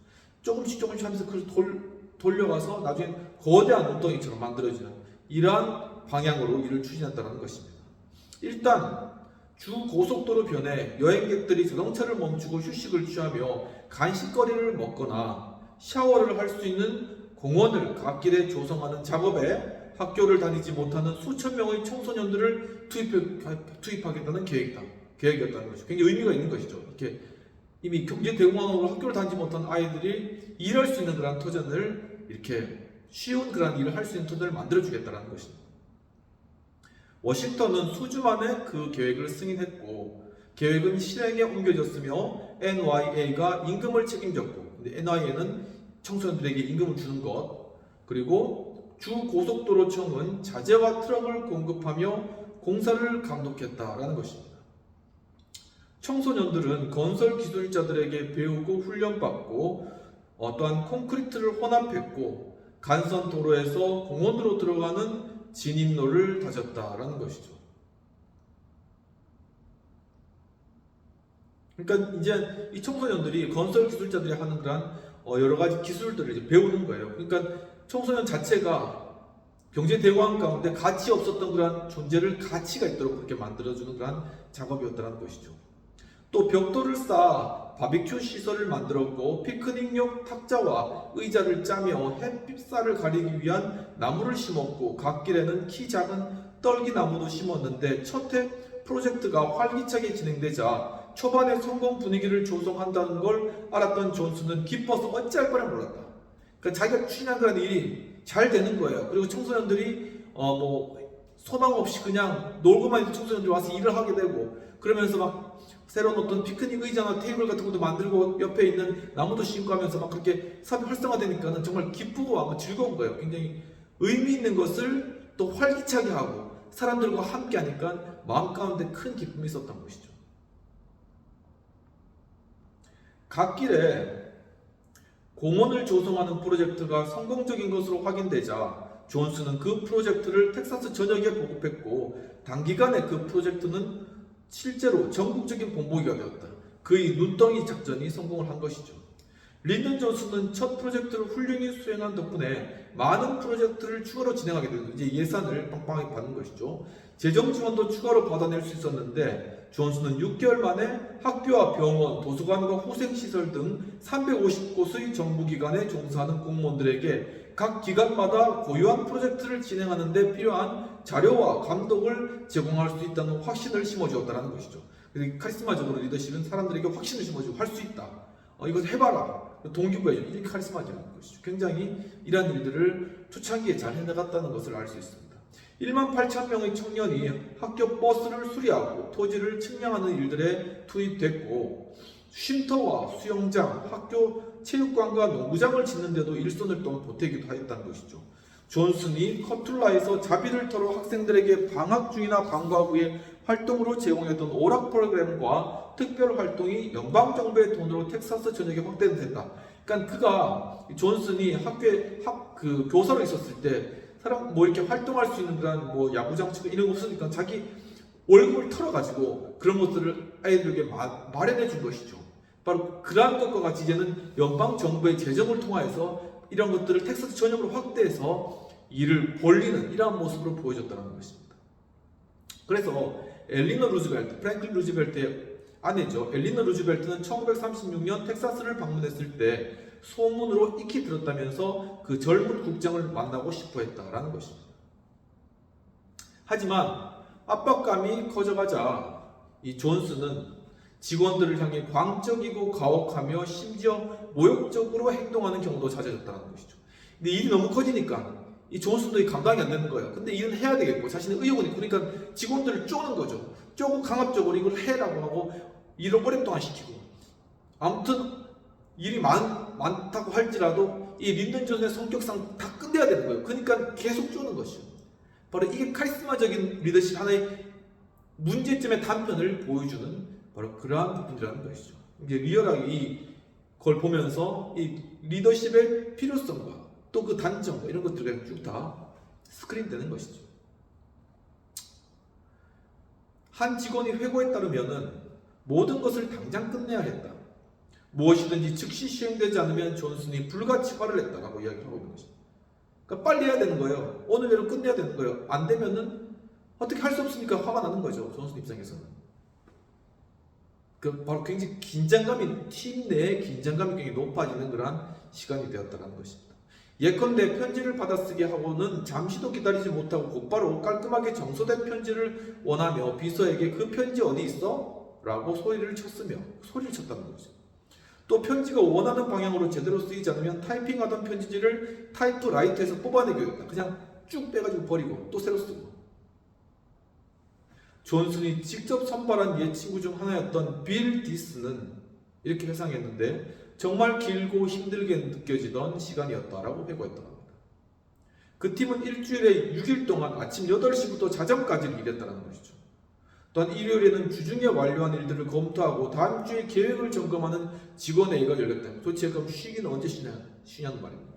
조금씩 하면서 그걸 돌려가서 나중에 거대한 눈덩이처럼 만들어지는 이러한 방향으로 일을 추진했다는 것입니다. 일단 주 고속도로 변에 여행객들이 자동차를 멈추고 휴식을 취하며 간식거리를 먹거나 샤워를 할 수 있는 공원을 갓길에 조성하는 작업에 학교를 다니지 못하는 수천 명의 청소년들을 투입하겠다는 계획이었다는 것이죠. 굉장히 의미가 있는 것이죠. 이렇게 이미 경제 대공황으로 학교를 다니지 못한 아이들이 일할 수 있는 그런 터전을 이렇게 쉬운 그런 일을 할 수 있는 터전을 만들어주겠다는 것입니다. 워싱턴은 수주 만에 그 계획을 승인했고 계획은 실행에 옮겨졌으며 NYA가 임금을 책임졌고, 근데 NYA는 청소년들에게 임금을 주는 것, 그리고 주 고속도로청은 자재와 트럭을 공급하며 공사를 감독했다라는 것입니다. 청소년들은 건설 기술자들에게 배우고 훈련받고 또한 콘크리트를 혼합했고 간선 도로에서 공원으로 들어가는 진입로를 다졌다라는 것이죠. 그러니까 이제 이 청소년들이 건설 기술자들이 하는 그런 여러 가지 기술들을 이제 배우는 거예요. 그러니까 청소년 자체가 경제 대공황 가운데 가치 없었던 그런 존재를 가치가 있도록 그렇게 만들어주는 그런 작업이었다는 것이죠. 또 벽돌을 쌓아 바비큐 시설을 만들었고 피크닉용 탁자와 의자를 짜며 햇빛살을 가리기 위한 나무를 심었고 갓길에는 키 작은 떨기나무도 심었는데 첫 해 프로젝트가 활기차게 진행되자 초반에 성공 분위기를 조성한다는 걸 알았던 존슨은 기뻐서 어찌할 바를 몰랐다. 그러니까 자기가 추진한 그런 일이 잘 되는 거예요. 그리고 청소년들이 소망 없이 그냥 놀고만 있는 청소년들이 와서 일을 하게 되고 그러면서 막 새로운 어떤 피크닉 의자나 테이블 같은 것도 만들고 옆에 있는 나무도 심고 하면서 막 그렇게 사업이 활성화되니까는 정말 기쁘고 아마 즐거운 거예요. 굉장히 의미 있는 것을 또 활기차게 하고 사람들과 함께 하니까 마음 가운데 큰 기쁨이 있었던 것이죠. 갓길에 공원을 조성하는 프로젝트가 성공적인 것으로 확인되자 존슨은 그 프로젝트를 텍사스 전역에 보급했고 단기간에 그 프로젝트는 실제로 전국적인 본보기가 되었다. 그의 눈덩이 작전이 성공을 한 것이죠. 린든 존슨은 첫 프로젝트를 훌륭히 수행한 덕분에 많은 프로젝트를 추가로 진행하게 되는 이제 예산을 빵빵하게 받는 것이죠. 재정 지원도 추가로 받아낼 수 있었는데 존슨은 6개월 만에 학교와 병원, 도서관과 후생시설 등 350곳의 정부기관에 종사하는 공무원들에게 각 기관마다 고유한 프로젝트를 진행하는 데 필요한 자료와 감독을 제공할 수 있다는 확신을 심어주었다는 것이죠. 카리스마적으로 리더십은 사람들에게 확신을 심어주고 할 수 있다. 이거 해봐라. 동기부여죠. 이렇게 카리스마적인 것이죠. 굉장히 이러한 일들을 초창기에 잘 해나갔다는 것을 알 수 있습니다. 1만 8천 명의 청년이 학교 버스를 수리하고 토지를 측량하는 일들에 투입됐고 쉼터와 수영장, 학교 체육관과 농구장을 짓는데도 일손을 또한 보태기도 하였다는 것이죠. 존슨이 커툴라에서 자비를 털어 학생들에게 방학 중이나 방과 후에 활동으로 제공했던 오락 프로그램과 특별 활동이 연방정부의 돈으로 텍사스 전역에 확대된다. 그러니까 그가 존슨이 학교에 교사로 있었을 때 사람 뭐 이렇게 활동할 수 있는 그런 뭐 야구장 치고 이런 거 없으니까 자기 월급을 털어가지고 그런 것들을 아이들에게 마련해 준 것이죠. 바로 그러한 것과 같이 이제는 연방 정부의 재정을 통하여서 이런 것들을 텍사스 전역으로 확대해서 일을 벌리는 이러한 모습으로 보여줬다는 것입니다. 그래서 엘리너 루즈벨트, 프랭클린 루즈벨트의 아내죠. 엘리너 루즈벨트는 1936년 텍사스를 방문했을 때 소문으로 익히 들었다면서 그 젊은 국장을 만나고 싶어 했다라는 것입니다. 하지만 압박감이 커져가자 이 존슨은 직원들을 향해 광적이고 가혹하며 심지어 모욕적으로 행동하는 경우도 잦아졌다는 것이죠. 근데 일이 너무 커지니까 이 존슨도 감당이 안 되는 거예요. 근데 일은 해야 되겠고 자신의 의욕은 있고 그러니까 직원들을 쪼는 거죠. 쪼고 강압적으로 이걸 해라고 하고 일을 오랫동안 시키고 아무튼 일이 많다고 할지라도 이 린든 존슨의 성격상 다 끝내야 되는 거예요. 그러니까 계속 쪼는 것이죠. 바로 이게 카리스마적인 리더십 하나의 문제점의 단편을 보여주는 바로 그러한 부분이라는 것이죠. 이제 리얼하게 이걸 보면서 이 리더십의 필요성과 또 그 단점과 이런 것들이 쭉 다 스크린되는 것이죠. 한 직원이 회고에 따르면은 모든 것을 당장 끝내야 했다. 무엇이든지 즉시 시행되지 않으면 존슨이 불같이 화를 냈다라고 이야기를 하고 있는 것입니다. 그러니까 빨리 해야 되는 거예요. 오늘 내로 끝내야 되는 거예요. 안 되면은 어떻게 할 수 없으니까 화가 나는 거죠. 존슨 입장에서는. 바로 굉장히 팀 내의 긴장감이 굉장히 높아지는 그러한 시간이 되었다는 것입니다. 예컨대 편지를 받아쓰게 하고는 잠시도 기다리지 못하고 곧바로 깔끔하게 정소된 편지를 원하며 비서에게 그 편지 어디 있어? 라고 소리를 쳤다는 거죠. 또 편지가 원하는 방향으로 제대로 쓰이지 않으면 타이핑하던 편지지를 타이프라이터에서 뽑아내기로 했다. 그냥 쭉 빼가지고 버리고 또 새로 쓰고. 존슨이 직접 선발한 옛 친구 중 하나였던 빌 디스는 이렇게 회상했는데 정말 길고 힘들게 느껴지던 시간이었다라고 회고했다고 합니다. 그 팀은 일주일에 6일 동안 아침 8시부터 자정까지 일했다는 것이죠. 또한 일요일에는 주중에 완료한 일들을 검토하고 다음 주에 계획을 점검하는 직원회의가 열렸다. 도대체 그럼 쉬기는 언제 쉬냐는 말입니다.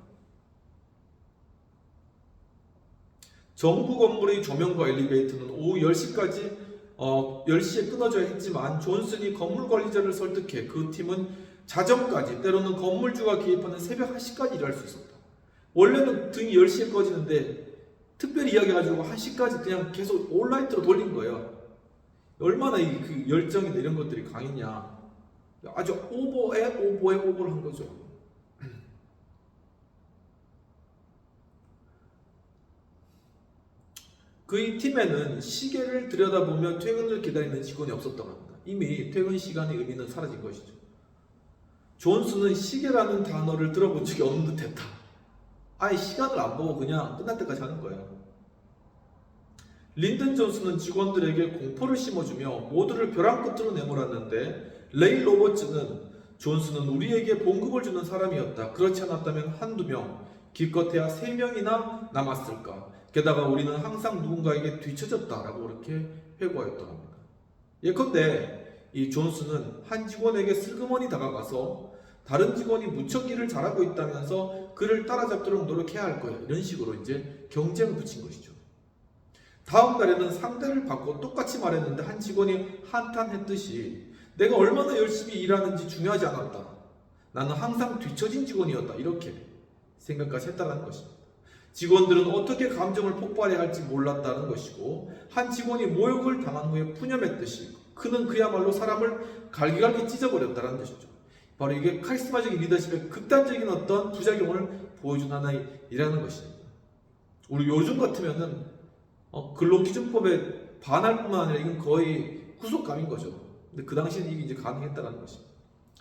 정부 건물의 조명과 엘리베이터는 오후 10시까지 10시에 끊어져야 했지만 존슨이 건물 관리자를 설득해 그 팀은 자정까지 때로는 건물주가 개입하는 새벽 1시까지 일할 수 있었다. 원래는 등이 10시에 꺼지는데 특별히 이야기해가지고 1시까지 그냥 계속 온라이트로 돌린 거예요. 얼마나 그 열정이나 이런 것들이 강했냐. 아주 오버를 한 거죠. 그의 팀에는 시계를 들여다보며 퇴근을 기다리는 직원이 없었다고 합니다. 이미 퇴근 시간의 의미는 사라진 것이죠. 존슨은 시계라는 단어를 들어본 적이 없는 듯 했다. 아예 시간을 안 보고 그냥 끝날 때까지 하는 거예요. 린든 존슨은 직원들에게 공포를 심어주며 모두를 벼랑 끝으로 내몰았는데 레이 로버츠는 존슨은 우리에게 봉급을 주는 사람이었다. 그렇지 않았다면 한두 명, 기껏해야 3명이나 남았을까. 게다가 우리는 항상 누군가에게 뒤처졌다라고 그렇게 회고하였다고 합니다. 예컨대 이 존슨은 한 직원에게 슬그머니 다가가서 다른 직원이 무척 일을 잘하고 있다면서 그를 따라잡도록 노력해야 할 거야. 이런 식으로 이제 경쟁을 붙인 것이죠. 다음 달에는 상대를 받고 똑같이 말했는데 한 직원이 한탄했듯이 내가 얼마나 열심히 일하는지 중요하지 않았다. 나는 항상 뒤처진 직원이었다. 이렇게 생각까지 했다는 것입니다. 직원들은 어떻게 감정을 폭발해야 할지 몰랐다는 것이고 한 직원이 모욕을 당한 후에 푸념했듯이 그는 그야말로 사람을 갈기갈기 찢어버렸다는 것이죠. 바로 이게 카리스마적인 리더십의 극단적인 어떤 부작용을 보여준 하나의 일하는 것입니다. 우리 요즘 같으면은 근로기준법에 반할 뿐만 아니라 이건 거의 구속감인 거죠. 근데 그 당시에는 이게 이제 가능했다는 것입니다.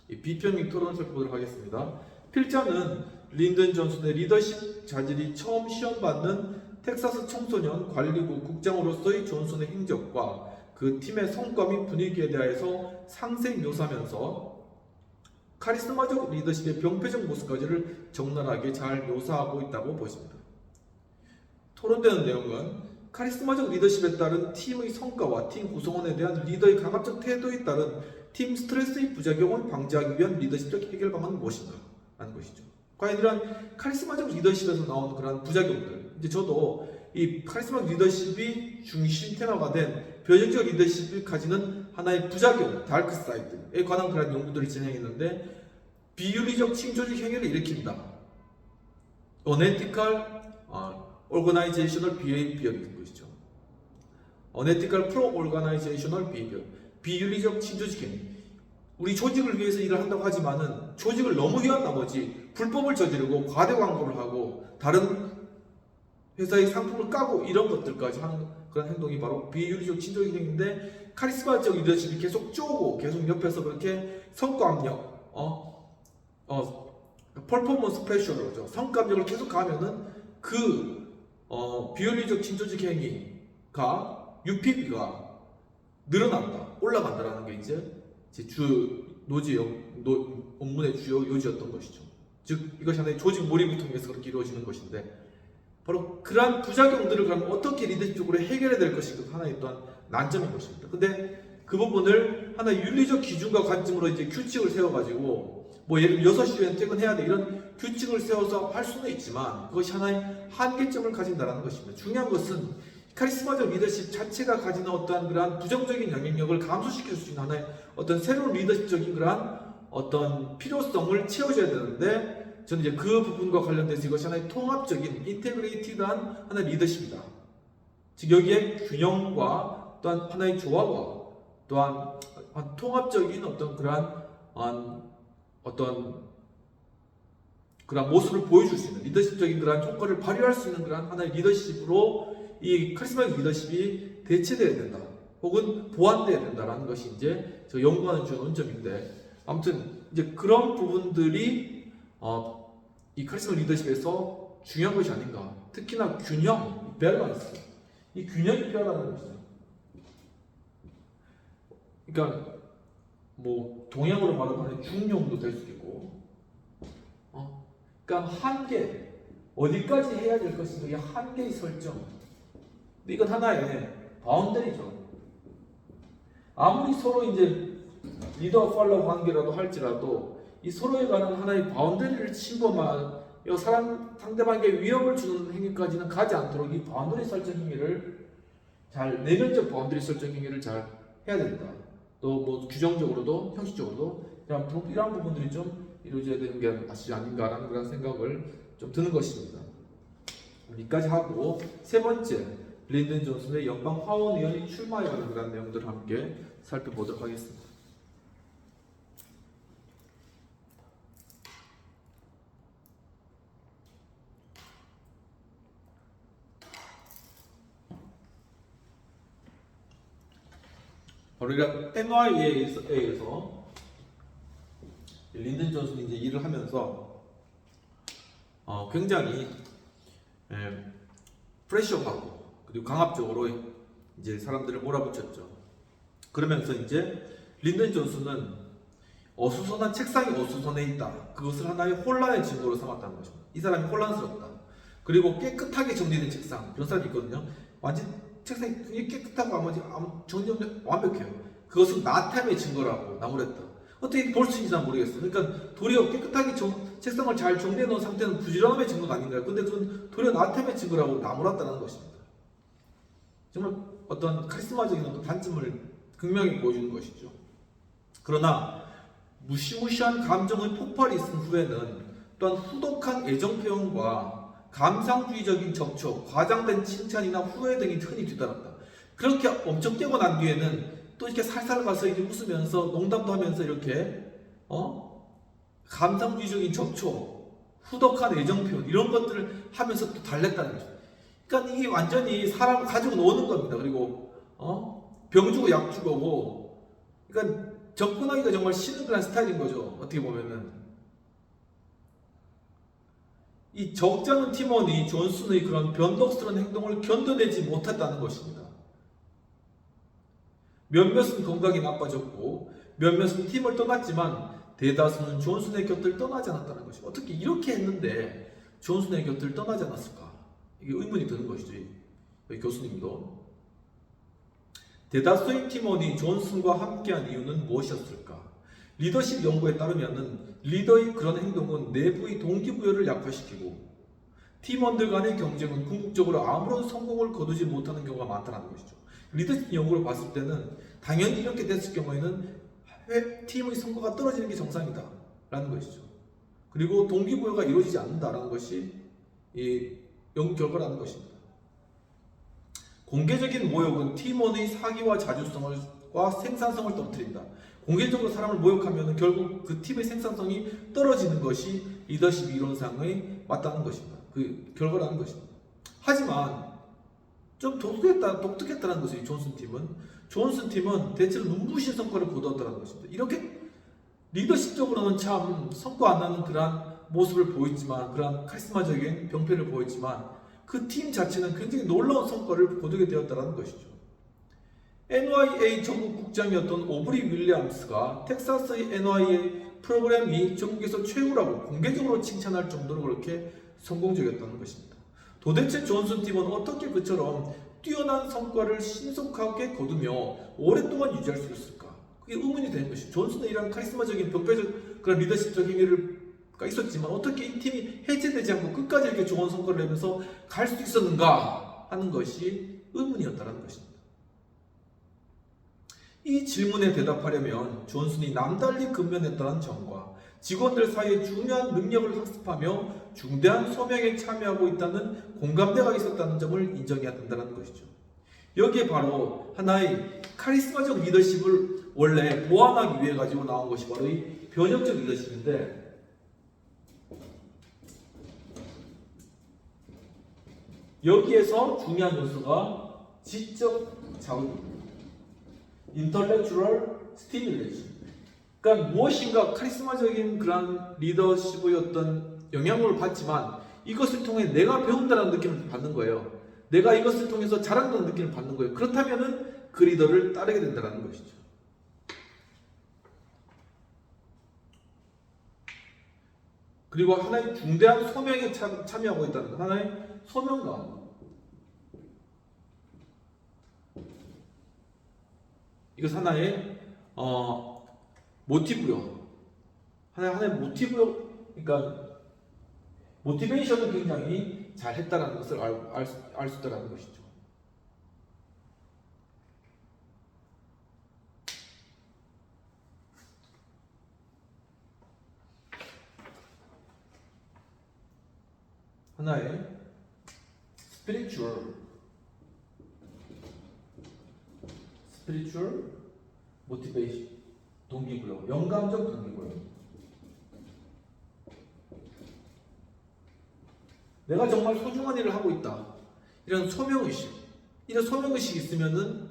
이 비평 토론을 살펴보도록 하겠습니다. 필자는 린든 존슨의 리더십 자질이 처음 시험받는 텍사스 청소년 관리부 국장으로서의 존슨의 행적과 그 팀의 성과 및 분위기에 대해서 상세히 묘사하면서 카리스마적 리더십의 병폐적 모습까지를 적나라하게 잘 묘사하고 있다고 보십니다. 토론되는 내용은 카리스마적 리더십에 따른 팀의 성과와 팀 구성원에 대한 리더의 강압적 태도에 따른 팀 스트레스의 부작용을 방지하기 위한 리더십적 해결 방안은 무엇인가? 라는 것이죠. 과연 이런 카리스마적 리더십에서 나오는 그런 부작용들, 이제 저도 이 카리스마적 리더십이 중심 테마가 된 표적적 리더십이 가지는 하나의 부작용, 다크 사이드에 관한 그런 연구들이 진행했는데, 비윤리적 칭조적 행위를 일으킨다. unethical organizational behavior인 것이죠. unethical pro-organizational behavior, 비윤리적 칭조적 행위. 우리 조직을 위해서 일을 한다고 하지만은 조직을 너무 위한 나머지 불법을 저지르고 과대 광고를 하고 다른 회사의 상품을 까고 이런 것들까지 하는 그런 행동이 바로 비윤리적 칭조적 행위인데, 카리스마적 리더십이 계속 쪼고 계속 옆에서 그렇게 성과 압력, 퍼포먼스 프레셔로죠. 성과 압력을 계속 가하면은 그 비윤리적 칭조적 행위가 UPB가 늘어난다, 올라간다라는 게 이제 제 주 논문의 주요 요지였던 것이죠. 즉 이것이 하나의 조직 몰입을 통해서 그렇게 이루어지는 것인데, 바로 그러한 부작용들을 그럼 어떻게 리더십적으로 해결해야 될 것인가 하나의 또한 난점인 것입니다. 근데 그 부분을 하나의 윤리적 기준과 관점으로 이제 규칙을 세워가지고 뭐 예를 들면 6시에 퇴근해야 돼 이런 규칙을 세워서 할 수는 있지만 그것이 하나의 한계점을 가진다는 것입니다. 중요한 것은 카리스마적 리더십 자체가 가지는 어떠한 그러한 부정적인 영향력을 감소시킬 수 있는 하나의 어떤 새로운 리더십적인 그러한 어떤 필요성을 채워줘야 되는데, 저는 이제 그 부분과 관련돼서 이것이 하나의 통합적인 인테그레이티드한 하나의 리더십이다. 즉 여기에 균형과 또한 하나의 조화와 또한 통합적인 어떤 그러한 그런 모습을 보여줄 수 있는 리더십적인 그러한 효과를 발휘할 수 있는 그러한 하나의 리더십으로 이 카리스마적 리더십이 대체되어야 된다, 혹은 보완되어야 된다라는 것이 이제 저 연구하는 주요 논점인데, 아무튼 이제 그런 부분들이 이 카리스마 리더십에서 중요한 것이 아닌가. 특히나 균형, 밸런스, 이 균형이 필요하다는 것이죠. 그러니까 뭐 동양으로 말하면 중용도 될 수 있고, 그러니까 한계, 어디까지 해야 될 것인가, 이 한계의 설정. 근데 이건 하나의 바운더리죠. 아무리 서로 이제 리더 팔로우 관계라도 할지라도 이 서로에 관한 하나의 바운더리를 침범한 상대방에게 위협을 주는 행위까지는 가지 않도록 이 바운더리 설정 행위를 잘, 내면적 바운더리 설정 행위를 잘 해야 된다. 또 뭐 규정적으로도 형식적으로도 이러한 부분들이 좀 이루어져야 되는 게 맞지 아닌가라는 그런 생각을 좀 드는 것입니다. 여기까지 하고 세 번째, 린든 존슨의 연방 하원 의원이 출마에 관한 그런 내용들을 함께 살펴보도록 하겠습니다. 우리가 NYA에서 린든 존슨이 이제 일을 하면서 굉장히 프레셔하고 그리고 강압적으로 이제 사람들을 몰아붙였죠. 그러면서 이제 린든 존슨은 어수선한 책상이 어수선해 있다, 그것을 하나의 혼란의 증거로 삼았다는 거죠. 이 사람이 혼란스럽다. 그리고 깨끗하게 정리된 책상, 그런 사람이 있거든요. 완전 책상이 굉장히 깨끗하고 나머지 정리 완벽해요. 그것은 나태함의 증거라고 나무랬다. 어떻게 볼 수 있는지 난 모르겠어요. 그러니까 도리어 깨끗하게 책상을 잘 정리해 놓은 상태는 부지런함의 증거가 아닌가요? 근데 그건 도리어 나태함의 증거라고 나무랐다는 것입니다. 정말 어떤 카리스마적인 어떤 단점을 극명히 보여주는 것이죠. 그러나 무시무시한 감정의 폭발이 있은 후에는 또한 후덕한 애정 표현과 감상주의적인 접촉, 과장된 칭찬이나 후회 등이 흔히 뒤따랐다. 그렇게 엄청 깨고 난 뒤에는 또 이렇게 살살 가서 이렇게 웃으면서 농담도 하면서 이렇게 감상주의적인 접촉, 후덕한 애정 표현 이런 것들을 하면서 또 달랬다는 거죠. 그러니까 이게 완전히 사람을 가지고 노는 겁니다. 그리고 병 주고 약 주고, 그러니까 접근하기가 정말 싫은 그런 스타일인 거죠. 어떻게 보면은 이 적잖은 팀원이 존슨의 그런 변덕스러운 행동을 견뎌내지 못했다는 것입니다. 몇몇은 건강이 나빠졌고 몇몇은 팀을 떠났지만 대다수는 존슨의 곁을 떠나지 않았다는 것이 어떻게 이렇게 했는데 존슨의 곁을 떠나지 않았을까? 이게 의문이 드는 것이죠. 여기 교수님도. 대다수의 팀원이 존슨과 함께한 이유는 무엇이었을까? 리더십 연구에 따르면 리더의 그런 행동은 내부의 동기부여를 약화시키고 팀원들 간의 경쟁은 궁극적으로 아무런 성공을 거두지 못하는 경우가 많다는 것이죠. 리더십 연구를 봤을 때는 당연히 이렇게 됐을 경우에는 팀의 성과가 떨어지는 게 정상이다 라는 것이죠. 그리고 동기부여가 이루어지지 않는다라는 것이 이 연구 결과라는 것입니다. 공개적인 모욕은 팀원의 사기와 자주성과 생산성을 떨어뜨린다. 공개적으로 사람을 모욕하면 결국 그 팀의 생산성이 떨어지는 것이 리더십 이론상의 맞다는 것입니다. 그 결과라는 것입니다. 하지만 좀 독특했다는 것이 존슨 팀은 대체로 눈부신 성과를 거두었다는 것입니다. 이렇게 리더십적으로는 참 성과 안 나는 그러한 모습을 보였지만, 그러한 카리스마적인 병폐를 보였지만 그 팀 자체는 굉장히 놀라운 성과를 거두게 되었다는 것이죠. NYA 전국 국장이었던 오브리 윌리엄스가 텍사스의 NYA 프로그램이 전국에서 최고라고 공개적으로 칭찬할 정도로 그렇게 성공적이었다는 것입니다. 도대체 존슨 팀은 어떻게 그처럼 뛰어난 성과를 신속하게 거두며 오랫동안 유지할 수 있을까? 그게 의문이 되는 것이죠. 존슨은 이런 카리스마적인 병폐적 그런 리더십적 행위가 있었지만 어떻게 이 팀이 해체되지 않고 끝까지 이렇게 좋은 성과를 내면서 갈 수 있었는가 하는 것이 의문이었다는 것입니다. 이 질문에 대답하려면 존슨이 남달리 근면했다는 점과 직원들 사이에 중요한 능력을 학습하며 중대한 소명에 참여하고 있다는 공감대가 있었다는 점을 인정해야 된다는 것이죠. 여기에 바로 하나의 카리스마적 리더십을 원래 보완하기 위해 가지고 나온 것이 바로 이 변형적 리더십인데, 여기에서 중요한 요소가 지적 자극입니다. intellectual stimulation. 그러니까 무엇인가 카리스마적인 그런 리더십의 어떤 영향을 받지만 이것을 통해 내가 배운다는 느낌을 받는 거예요. 내가 이것을 통해서 자랑하는 느낌을 받는 거예요. 그렇다면은 그 리더를 따르게 된다는 것이죠. 그리고 하나의 중대한 소명에 참여하고 있다는 하나의 소명감. 이것 하나의 모티브요. 하나의 모티브요. 그러니까 모티베이션을 굉장히 잘 했다는 것을 알 수 있다는 것이죠. 하나의 spiritual motivation, 동기부여, 영감적 동기부여. 내가 정말 소중한 일을 하고 있다. 이런 소명의식, 이런 소명의식이 있으면은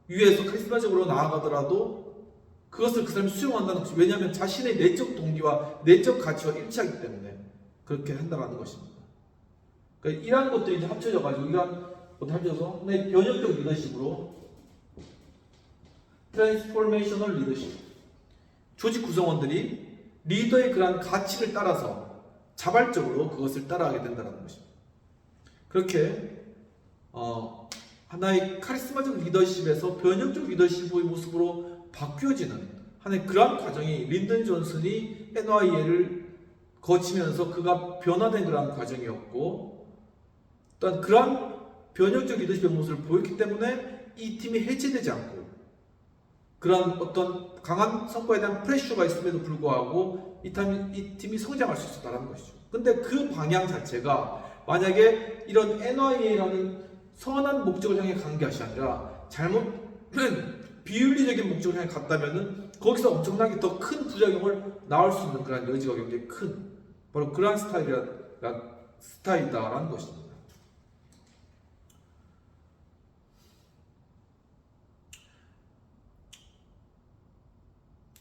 위에서 카리스마적으로 나아가더라도 그것을 그 사람이 수용한다는 것이, 왜냐하면 자신의 내적 동기와 내적 가치와 일치하기 때문에 그렇게 한다는 것입니다. 그러니까 이러한 것들이 이제 합쳐져가지고 이러한 것들 합쳐서 내 변형적 리더십으로 트랜스포메이셔널 리더십, 조직 구성원들이 리더의 그러한 가치를 따라서 자발적으로 그것을 따라하게 된다는 것입니다. 그렇게 하나의 카리스마적 리더십에서 변형적 리더십의 모습으로 바뀌어지는 하나의 그러한 과정이 린든 존슨이 NYA를 거치면서 그가 변화된 그러한 과정이었고, 또한 그러한 변형적 리더십의 모습을 보였기 때문에 이 팀이 해체되지 않고 그런 어떤 강한 성과에 대한 프레셔가 있음에도 불구하고 이 팀이 성장할 수 있었다는 것이죠. 근데 그 방향 자체가 만약에 이런 NYA라는 선한 목적을 향해 간 것이 아니라 잘못된 비윤리적인 목적을 향해 갔다면은 거기서 엄청나게 더 큰 부작용을 낳을 수 있는 그런 여지가 굉장히 큰, 바로 그러한 스타일이다라는 것입니다.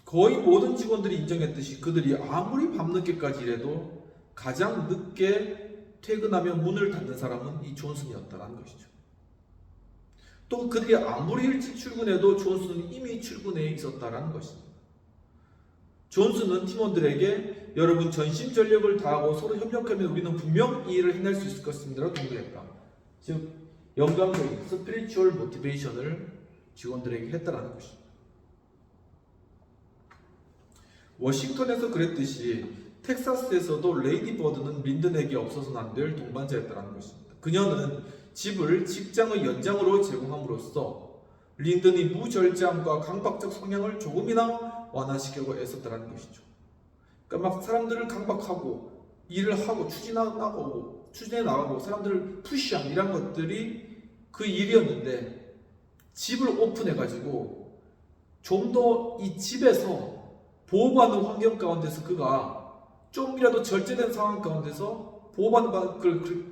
거의 모든 직원들이 인정했듯이 그들이 아무리 밤늦게까지 일해도 가장 늦게 퇴근하며 문을 닫는 사람은 이 존슨이었다는 것이죠. 또 그들이 아무리 일찍 출근해도 존슨은 이미 출근해 있었다는 것입니다. 존슨은 팀원들에게 여러분 전심전력을 다하고 서로 협력하면 우리는 분명 이 일을 해낼 수 있을 것입니다라고 동의했다. 즉 영감적인 스피리추얼 모티베이션을 직원들에게 했다라는 것입니다. 워싱턴에서 그랬듯이 텍사스에서도 레이디 버드는 린든에게 없어서는 안 될 동반자였다는 것입니다. 그녀는 집을 직장의 연장으로 제공함으로써 린든이 무절제함과 강박적 성향을 조금이나 완화시키려고 애썼다는 것이죠. 그러니까 막 사람들을 강박하고 일을 하고 추진해 나가고 사람들을 푸시하는 이런 것들이 그 일이었는데 집을 오픈해가지고 좀 더 이 집에서 보호받는 환경 가운데서 그가 좀이라도 절제된 상황 가운데서 보호받는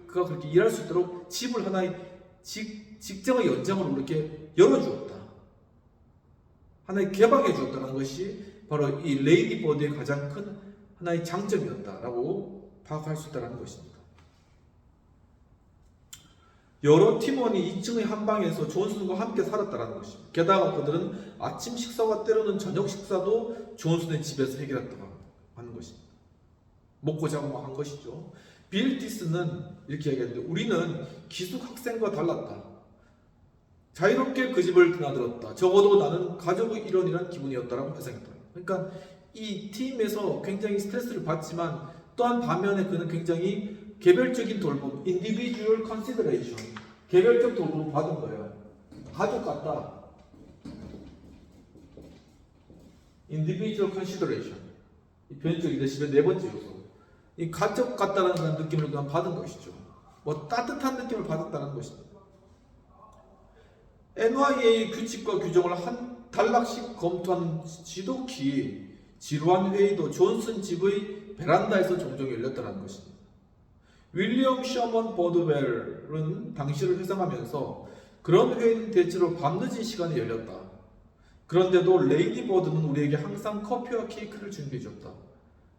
그가 그렇게 일할 수 있도록 집을 하나의 직장의 연장으로 이렇게 열어주었다. 하나의 개방해 주었다는 것이 바로 이 레이디 버드의 가장 큰 하나의 장점이었다라고 파악할 수 있다는 것입니다. 여러 팀원이 2층의 한 방에서 존슨과 함께 살았다는 것입니다. 게다가 그들은 아침 식사와 때로는 저녁 식사도 존슨의 집에서 해결했다고 하는 것입니다. 먹고 자고 한 것이죠. 빌 디스는 이렇게 얘기했는데 우리는 기숙 학생과 달랐다. 자유롭게 그 집을 드나들었다. 적어도 나는 가족의 일원이란 기분이었다라고 회상했다. 그러니까 이 팀에서 굉장히 스트레스를 받지만 또한 반면에 그는 굉장히 개별적인 돌봄, individual consideration, 개별적 돌봄을 받은 거예요. 가족 같다. individual consideration. 이 변적 리더십의 네 번째 요소. 이 가족 같다는 그런 느낌을 그냥 받은 것이죠. 뭐 따뜻한 느낌을 받았다는 것입니다. NYA 규칙과 규정을 한 단락씩 검토하는 지독히 지루한 회의도 존슨 집의 베란다에서 종종 열렸다는 것입니다. 윌리엄 셔먼 버드웰은 당시를 회상하면서 그런 회의는 대체로 밤늦은 시간에 열렸다. 그런데도 레이디 버드는 우리에게 항상 커피와 케이크를 준비해 줬다.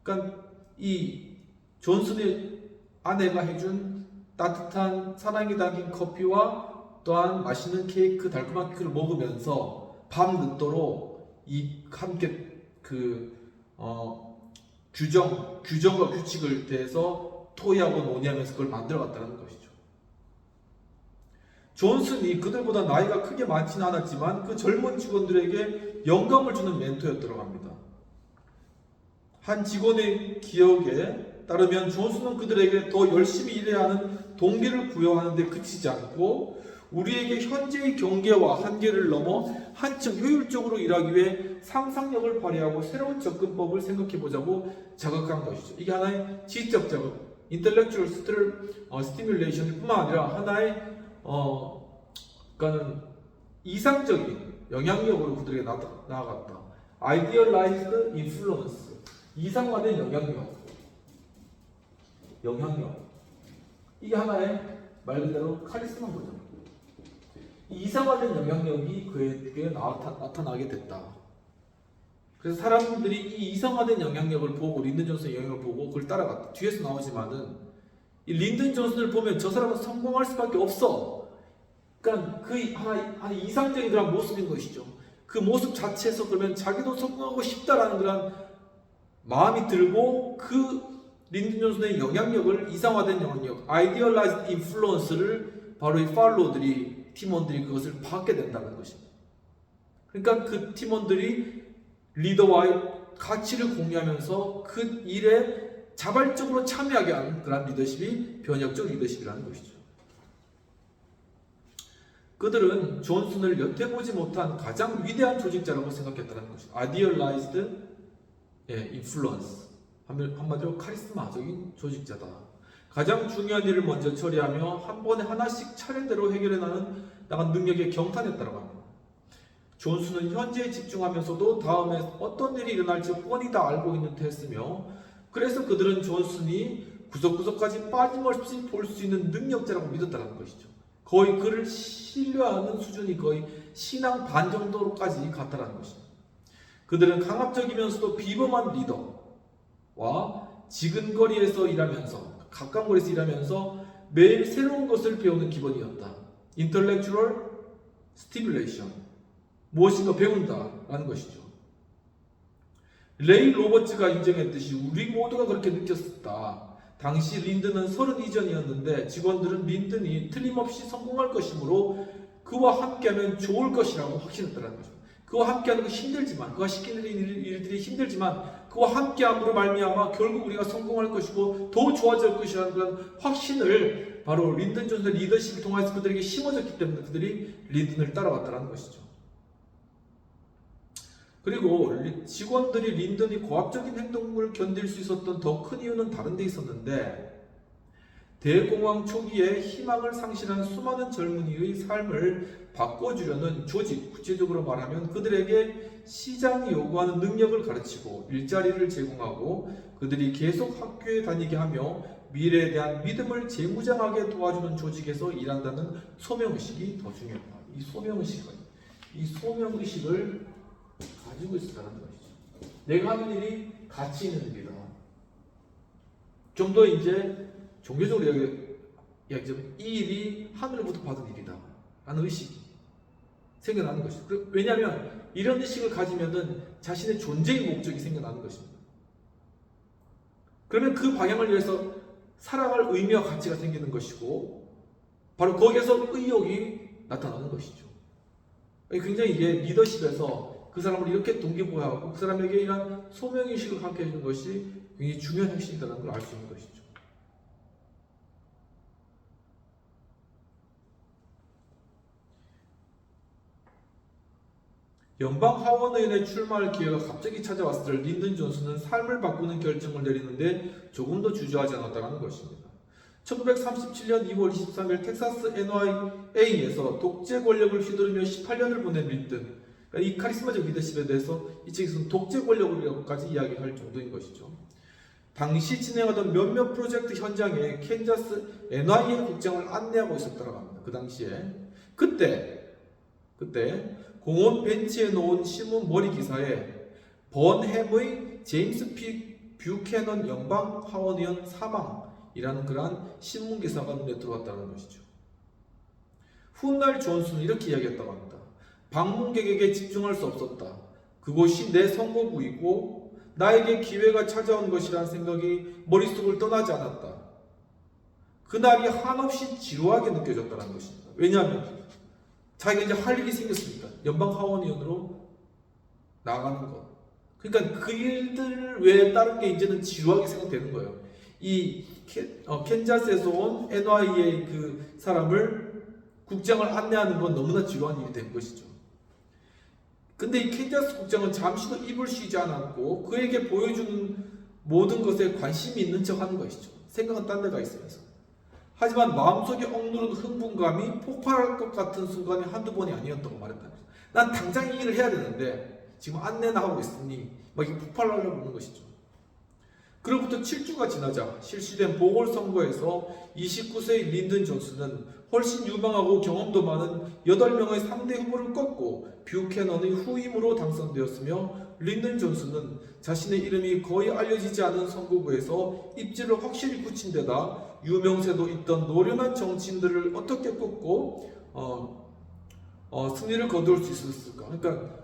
그러니까 이 존슨의 아내가 해준 따뜻한 사랑이 담긴 커피와 또한 맛있는 케이크, 달콤한 케이크를 먹으면서 밤늦도록 이 함께 규정과 규칙을 대해서 토의하고 논의하면서 그걸 만들어갔다는 것이죠. 존슨이 그들보다 나이가 크게 많지는 않았지만 그 젊은 직원들에게 영감을 주는 멘토였다고 합니다. 한 직원의 기억에 따르면 존슨은 그들에게 더 열심히 일해야 하는 동기를 부여하는 데 그치지 않고 우리에게 현재의 경계와 한계를 넘어 한층 효율적으로 일하기 위해 상상력을 발휘하고 새로운 접근법을 생각해 보자고 자극한 것이죠. 이게 하나의 지적 자극, intellectual stimulation 뿐만 아니라 하나의 그러니까는 이상적인 영향력으로 그들에게 나아갔다. idealized influence, 이상화된 영향력. 이게 하나의 말 그대로 카리스마인 거죠. 이상화된 영향력이 그에게 나타나게 됐다. 그래서 사람들이 이 이상화된 영향력을 보고 린든 존슨의 영향을 보고 그걸 따라갔다. 뒤에서 나오지만은 이 린든 존슨을 보면 저 사람은 성공할 수밖에 없어. 그러니까 그 하나의 이상적인 그런 모습인 것이죠. 그 모습 자체에서 그러면 자기도 성공하고 싶다라는 그런 마음이 들고 그 린든 존슨의 영향력을 이상화된 영향력, idealized influence를 바로 이 팔로우들이 팀원들이 그것을 받게 된다는 것입니다. 그러니까 그 팀원들이 리더와의 가치를 공유하면서 그 일에 자발적으로 참여하게 하는 그런 리더십이 변혁적 리더십이라는 것이죠. 그들은 존슨을 여태 보지 못한 가장 위대한 조직자라고 생각했다는 것이죠. idealized influence, 한마디로 카리스마적인 조직자다. 가장 중요한 일을 먼저 처리하며 한 번에 하나씩 차례대로 해결해 나간 능력에 경탄했다고 합니다. 존슨은 현재에 집중하면서도 다음에 어떤 일이 일어날지 뻔히 다 알고 있는 듯했으며 그래서 그들은 존슨이 구석구석까지 빠짐없이 볼 수 있는 능력자라고 믿었다는 것이죠. 거의 그를 신뢰하는 수준이 거의 신앙 반 정도로까지 갔다는 것입니다. 그들은 강압적이면서도 비범한 리더와 지근거리에서 일하면서 가까운 거리에서 일하면서 매일 새로운 것을 배우는 기본이었다. intellectual stimulation, 무엇인가 배운다라는 것이죠. 레이 로버츠가 인정했듯이 우리 모두가 그렇게 느꼈었다. 당시 린든은 서른 이전이었는데 직원들은 린든이 틀림없이 성공할 것이므로 그와 함께하면 좋을 것이라고 확신했다는 거죠. 그와 함께하는 거 힘들지만, 그와 시키는 일들이 힘들지만 그와 함께함으로 말미암아 결국 우리가 성공할 것이고 더 좋아질 것이라는 그런 확신을 바로 린든 존슨의 리더십을 통해서 그들에게 심어졌기 때문에 그들이 린든을 따라왔다는 것이죠. 그리고 직원들이 린든이 고압적인 행동을 견딜 수 있었던 더 큰 이유는 다른 데 있었는데, 대공황 초기에 희망을 상실한 수많은 젊은이의 삶을 바꿔주려는 조직, 구체적으로 말하면 그들에게 시장이 요구하는 능력을 가르치고 일자리를 제공하고 그들이 계속 학교에 다니게 하며 미래에 대한 믿음을 재무장하게 도와주는 조직에서 일한다는 소명의식이 더 중요하다. 이 소명의식을 가지고 있었다는 것이죠. 내가 하는 일이 가치 있는 일이다. 좀 더 이제 종교적으로 이야기하자면 이 일이 하늘로부터 받은 일이다 라는 의식이 생겨나는 것이죠. 왜냐하면 이런 의식을 가지면은 자신의 존재의 목적이 생겨나는 것입니다. 그러면 그 방향을 위해서 살아갈 의미와 가치가 생기는 것이고 바로 거기에서 의욕이 나타나는 것이죠. 굉장히 이게 리더십에서 그 사람을 이렇게 동기부여하고 그 사람에게 이런 소명의식을 갖게 해주는 것이 굉장히 중요한 핵심이라는 걸 알 수 있는 것이죠. 연방 하원의원에 출마할 기회가 갑자기 찾아왔을 때 린든 존슨은 삶을 바꾸는 결정을 내리는데 조금 더 주저하지 않았다는 것입니다. 1937년 2월 23일 텍사스 NYA에서 독재 권력을 휘두르며 18년을 보낸 린든. 그러니까 이 카리스마적 리더십에 대해서 이 책에서는 독재 권력이라고까지 이야기할 정도인 것이죠. 당시 진행하던 몇몇 프로젝트 현장에 캔자스 NYA 국장을 안내하고 있었다고 합니다. 그 당시에. 그때 공원 벤치에 놓은 신문 머리 기사에 번햄의 제임스 P. 뷰캐넌 연방 하원의원 사망이라는 그러한 신문 기사가 눈에 들어왔다는 것이죠. 훗날 존슨은 이렇게 이야기했다고 합니다. 방문객에게 집중할 수 없었다. 그곳이 내 선거구이고 나에게 기회가 찾아온 것이라는 생각이 머릿속을 떠나지 않았다. 그날이 한없이 지루하게 느껴졌다는 것입니다. 왜냐하면 자기가 이제 할 일이 생겼으니까 연방 하원의원으로 나가는 것. 그러니까 그 일들 외에 다른 게 이제는 지루하게 생각되는 거예요. 이 캔자스에서 온 NYA 그 사람을 국장을 안내하는 건 너무나 지루한 일이 된 것이죠. 근데 이 캔자스 국장은 잠시도 입을 쉬지 않았고 그에게 보여주는 모든 것에 관심이 있는 척 하는 것이죠. 생각은 딴 데가 있으면서. 하지만 마음속에 억누른 흥분감이 폭발할 것 같은 순간이 한두 번이 아니었다고 말했다는 거죠. 난 당장 이 일을 해야 되는데 지금 안내나 하고 있으니 막 이게 폭발하려고 하는 것이죠. 그로부터 7주가 지나자 실시된 보궐선거에서 29세의 린든 존슨은 훨씬 유망하고 경험도 많은 8명의 상대 후보를 꺾고 뷰캐넌의 후임으로 당선되었으며 린든 존슨은 자신의 이름이 거의 알려지지 않은 선거구에서 입지를 확실히 굳힌 데다 유명세도 있던 노련한 정치인들을 어떻게 꺾고 승리를 거둘 수 있었을까? 그러니까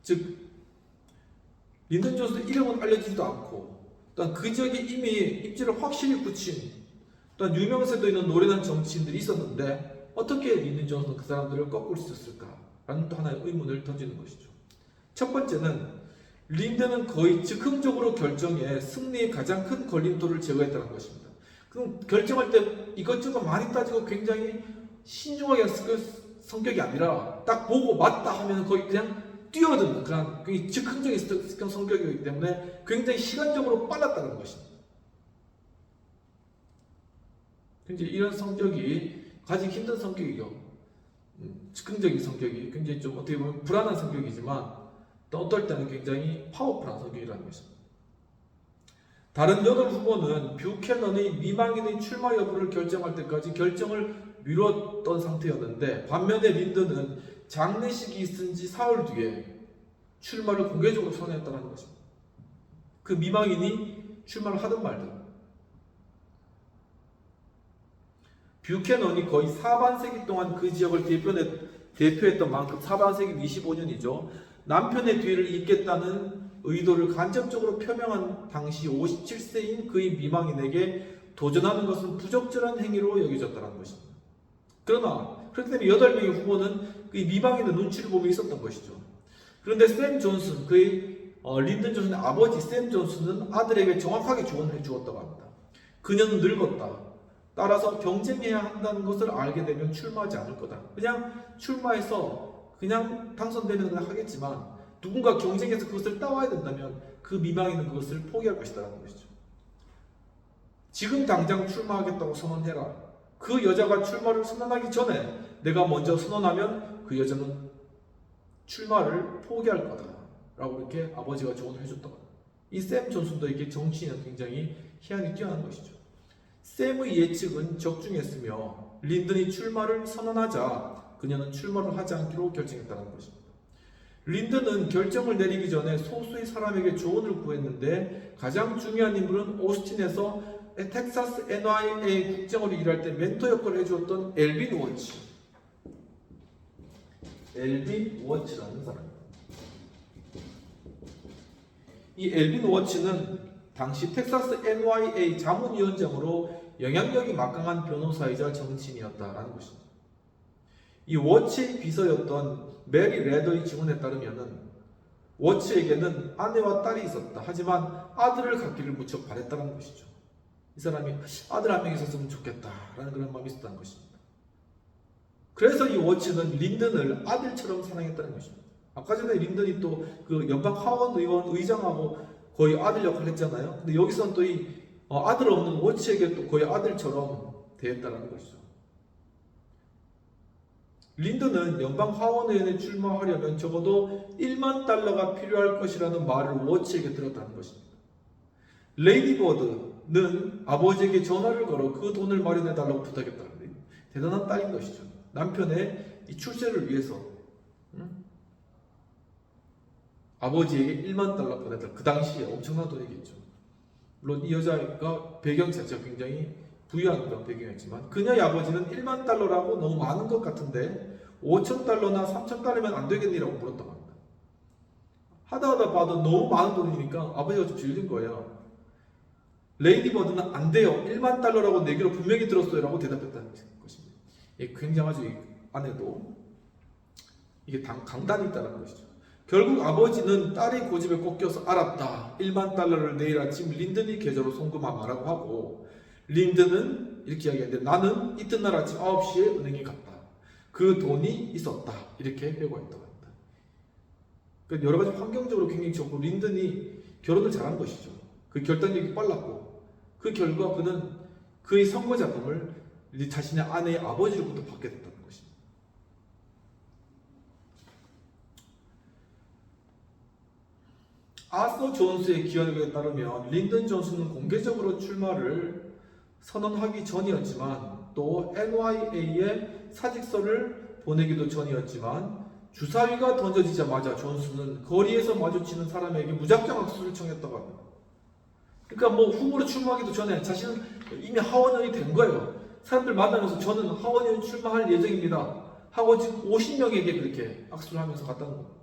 즉 린든 존슨의 이름은 알려지지도 않고 또한 그 지역에 이미 입지를 확실히 굳힌 또한 유명세도 있는 노련한 정치인들이 있었는데 어떻게 린든 존슨은 그 사람들을 꺾을 수 있었을까라는 또 하나의 의문을 던지는 것이죠. 첫 번째는 린든은 거의 즉흥적으로 결정해 승리의 가장 큰 걸림돌을 제거했다는 것입니다. 그럼 결정할 때 이것저것 많이 따지고 굉장히 신중하게 그 성격이 아니라 딱 보고 맞다 하면 거의 그냥 뛰어드는 그런 즉흥적인 성격이기 때문에 굉장히 시간적으로 빨랐다는 것입니다. 굉장히 이런 성격이 가지기 힘든 성격이죠. 즉흥적인 성격이 굉장히 좀 어떻게 보면 불안한 성격이지만 또 어떨 때는 굉장히 파워풀한 성격이라는 것입니다. 다른 8후보는 뷰캐넌의 미망인의 출마 여부를 결정할 때까지 결정을 미뤘던 상태였는데 반면에 린든은 장례식이 있은 지 사흘 뒤에 출마를 공개적으로 선언했다는 것입니다. 그 미망인이 출마를 하든 말든. 뷰캐넌이 거의 4반세기 동안 그 지역을 대표했던 만큼 4반세기 25년이죠. 남편의 뒤를 잇겠다는 의도를 간접적으로 표명한 당시 57세인 그의 미망인에게 도전하는 것은 부적절한 행위로 여겨졌다는 것입니다. 그러나 그렇기 때문에 8명의 후보는 그의 미망인의 눈치를 보며 있었던 것이죠. 그런데 샘 존슨, 그의 린든 존슨의 아버지 샘 존슨은 아들에게 정확하게 조언을 해주었다고 합니다. 그녀는 늙었다. 따라서 경쟁해야 한다는 것을 알게 되면 출마하지 않을 거다. 그냥 출마해서 그냥 당선되면 그냥 하겠지만 누군가 경쟁해서 그것을 따와야 된다면 그 미망인은 그것을 포기할 것이다라는 것이죠. 지금 당장 출마하겠다고 선언해라. 그 여자가 출마를 선언하기 전에 내가 먼저 선언하면 그 여자는 출마를 포기할 거다 라고 이렇게 아버지가 조언을 해줬다고 합니다. 이 샘 존슨도 이렇게 정치인은 굉장히 희한이 뛰어난 것이죠. 샘의 예측은 적중했으며 린든이 출마를 선언하자 그녀는 출마를 하지 않기로 결정했다는 것입니다. 린든은 결정을 내리기 전에 소수의 사람에게 조언을 구했는데 가장 중요한 인물은 오스틴에서 텍사스 NYA 국정으로 일할 때 멘토 역할을 해주었던 엘빈 워치. 엘빈 워치라는 사람입니다. 이 엘빈 워치는 당시 텍사스 NYA 자문위원장으로 영향력이 막강한 변호사이자 정치인이었다라는 것입니다. 이 워치의 비서였던 메리 레더의 증언에 따르면은 워치에게는 아내와 딸이 있었다. 하지만 아들을 갖기를 무척 바랬다는 것이죠. 이 사람이 아들 한 명 있었으면 좋겠다라는 그런 마음이 있었다는 것입니다. 그래서 이 워치는 린든을 아들처럼 사랑했다는 것입니다. 아까 전에 린든이 또 그 연방 하원 의원 의장하고 거의 아들 역할을 했잖아요. 근데 여기서는 또 이 아들 없는 워치에게 또 거의 아들처럼 대했다는 것이죠. 린든은 연방 하원의원에 출마하려면 적어도 1만 달러가 필요할 것이라는 말을 워치에게 들었다는 것입니다. 레이디 버드는 아버지에게 전화를 걸어 그 돈을 마련해 달라고 부탁했다는데 대단한 딸인 것이죠. 남편의 이 출세를 위해서 아버지에게 1만 달러 보내달라. 그 당시에 엄청난 돈이겠죠. 물론 이 여자가 배경 자체가 굉장히 부유한 그런 배경이었지만 그녀의 아버지는 1만 달러라고 너무 많은 것 같은데 5천 달러나 3천 달러면 안 되겠니라고 물었다고 합니다. 하다 봐도 너무 많은 돈이니까 아버지가 좀 질린 거예요. 레이디 버드는 안 돼요. 1만 달러라고 내기로 분명히 들었어요 라고 대답했다는 것입니다. 굉장하죠. 이 아내도 이게 강단이 있다는 것이죠. 결국 아버지는 딸의 고집에 꺾여서 알았다. 1만 달러를 내일 아침 린든이 계좌로 송금하라고 하고 린든은 이렇게 이야기하는데 나는 이튿날 아침 9시에 은행에 갔다. 그 돈이 있었다. 이렇게 회고했다고 합니다. 그러니까 여러 가지 환경적으로 굉장히 좋고 린든이 결혼을 잘한 것이죠. 그 결단력이 빨랐고 그 결과 그는 그의 선거 자금을 자신의 아내의 아버지로부터 받게 됐다는 것입니다. 아서 존스의 기억에 따르면 린든 존슨은 공개적으로 출마를 선언하기 전이었지만 또 NYA에 사직서를 보내기도 전이었지만 주사위가 던져지자마자 존슨은 거리에서 마주치는 사람에게 무작정 악수를 청했다고 합니다. 그러니까 뭐 후보로 출마하기도 전에 자신은 이미 하원의원이 된 거예요. 사람들 만나면서 저는 하원의원 출마할 예정입니다 하고 지금 50명에게 그렇게 악수를 하면서 갔다는 겁니다.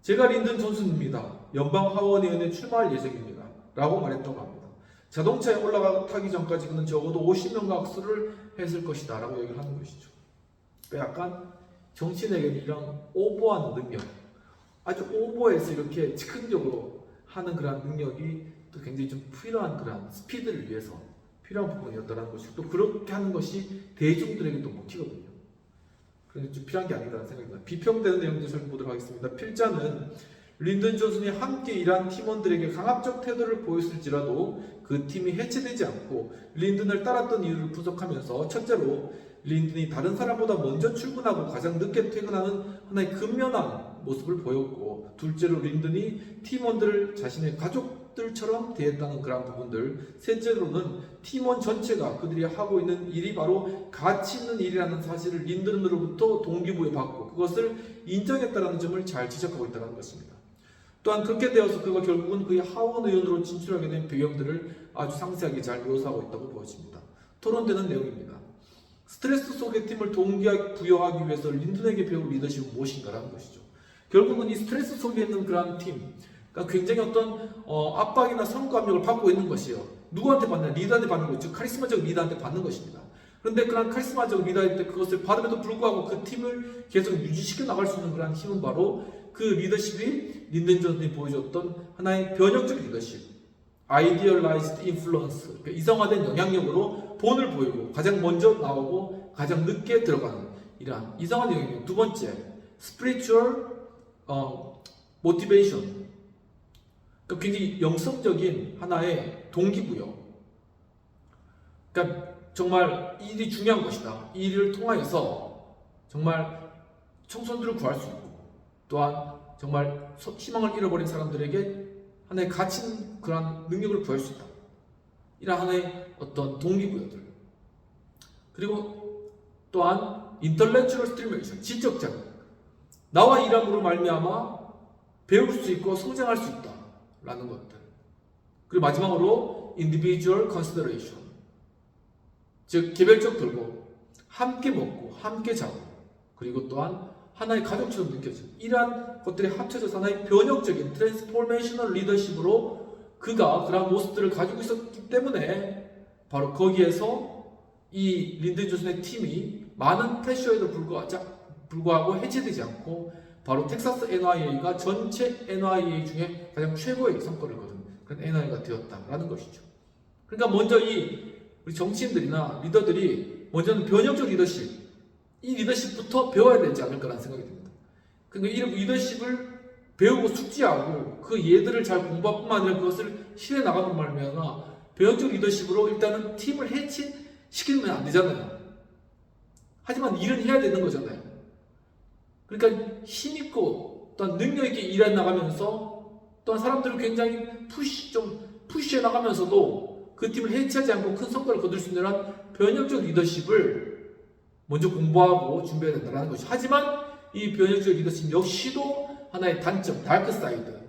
제가 린든 존슨입니다. 연방 하원의원에 출마할 예정입니다 라고 말했다고 합니다. 자동차에 올라타기 전까지 그는 적어도 50명과 악수를 했을 것이다 라고 얘기를 하는 것이죠. 그러니까 약간 정치인에게는 이런 오버하는 능력, 아주 오버해서 이렇게 즉흥적으로 하는 그런 능력이 또 굉장히 좀 필요한 그런 스피드를 위해서 필요한 부분이었다는 것이고 또 그렇게 하는 것이 대중들에게 또 먹히거든요. 그래서 좀 필요한 게 아니라는 생각이 듭니다. 비평되는 내용도 살펴보도록 하겠습니다. 필자는 린든 존슨이 함께 일한 팀원들에게 강압적 태도를 보였을지라도 그 팀이 해체되지 않고 린든을 따랐던 이유를 분석하면서 첫째로 린든이 다른 사람보다 먼저 출근하고 가장 늦게 퇴근하는 하나의 근면한 모습을 보였고 둘째로 린든이 팀원들을 자신의 가족들처럼 대했다는 그런 부분들 셋째로는 팀원 전체가 그들이 하고 있는 일이 바로 가치 있는 일이라는 사실을 린든으로부터 동기부여받고 그것을 인정했다는 점을 잘 지적하고 있다는 것입니다. 또한 그렇게 되어서 그가 결국은 그의 하원 의원으로 진출하게 된 배경들을 아주 상세하게 잘 묘사하고 있다고 보여집니다. 토론되는 내용입니다. 스트레스 속의 팀을 동기부여하기 위해서 린든에게 배울 리더십은 무엇인가라는 것이죠. 결국은 이 스트레스 속에 있는 그러한 팀, 그러니까 굉장히 어떤 압박이나 성과압력을 받고 있는 것이요. 누구한테 받냐? 리더한테 받는 거죠. 카리스마적 리더한테 받는 것입니다. 그런데 그런 카리스마적 리더일 때 그것을 받음에도 불구하고 그 팀을 계속 유지시켜 나갈 수 있는 그런 힘은 바로 그 리더십이 린든 존슨이 보여줬던 하나의 변혁적 리더십, idealized influence, 그러니까 이성화된 영향력으로 본을 보이고 가장 먼저 나오고 가장 늦게 들어가는 이러한 이성화된 영향력. 두 번째, spiritual motivation, 그러니까 굉장히 영성적인 하나의 동기부여. 그러니까 정말 이 일이 중요한 것이다. 이 일을 통하여서 정말 청소년들을 구할 수 있고 또한 정말 희망을 잃어버린 사람들에게 하나의 갇힌 그러한 능력을 구할 수 있다. 이런 하나의 어떤 동기부여들. 그리고 또한 intellectual stimulation, 지적 자극. 나와 일함으로 말미암아 배울 수 있고 성장할 수 있다라는 것들. 그리고 마지막으로 individual consideration, 즉 개별적 돌보, 함께 먹고 함께 자고, 그리고 또한 하나의 가족처럼 느껴지는 이러한 것들이 합쳐져서 하나의 변혁적인 트랜스포메이셔널 리더십으로 그가 그러한 모습들을 가지고 있었기 때문에 바로 거기에서 이 린든 존슨의 팀이 많은 프레셔에도 불구하고 해체되지 않고 바로 텍사스 NIA가 전체 NIA 중에 가장 최고의 성과를 거둔 그런 NIA가 되었다라는 것이죠. 그러니까 먼저 우리 정치인들이나 리더들이 먼저는 변혁적 리더십, 이 리더십부터 배워야 되지 않을까라는 생각이 듭니다. 그러니까 이 리더십을 배우고 숙지하고 그 예들을 잘 공부할 뿐만 아니라 그것을 실해 나가는 말이면 변혁적 리더십으로 일단은 팀을 해치시키면 안 되잖아요. 하지만 일은 해야 되는 거잖아요. 그러니까 힘있고 또한 능력있게 일해 나가면서 또한 사람들을 굉장히 푸시해 나가면서도 그 팀을 해치하지 않고 큰 성과를 거둘 수 있는 변혁적 리더십을 먼저 공부하고 준비해야 된다는 것이. 하지만 이 변혁적 리더십 역시도 하나의 단점, 다크 사이드,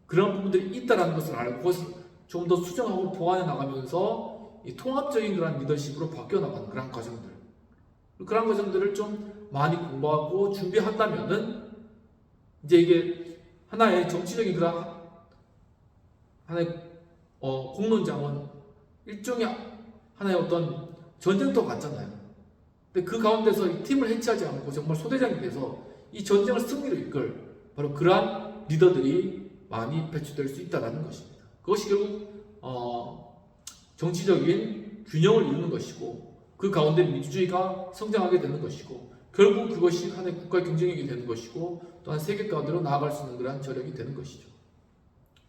그런 부분들이 있다는 것을 알고 그것을 좀 더 수정하고 보완해 나가면서 이 통합적인 그런 리더십으로 바뀌어 나가는 그런 과정들, 그런 과정들을 좀 많이 공부하고 준비한다면은 이제 이게 하나의 정치적인 그런 하나의 공론장은 일종의 하나의 어떤 전쟁터 같잖아요. 근데 그 가운데서 이 팀을 해치하지 않고 정말 소대장이 돼서 이 전쟁을 승리로 이끌 바로 그러한 리더들이 많이 배출될 수 있다는 것입니다. 그것이 결국 정치적인 균형을 이루는 것이고 그 가운데 민주주의가 성장하게 되는 것이고 결국 그것이 하나의 국가의 경쟁력이 되는 것이고 또한 세계 가운데로 나아갈 수 있는 그러한 저력이 되는 것이죠.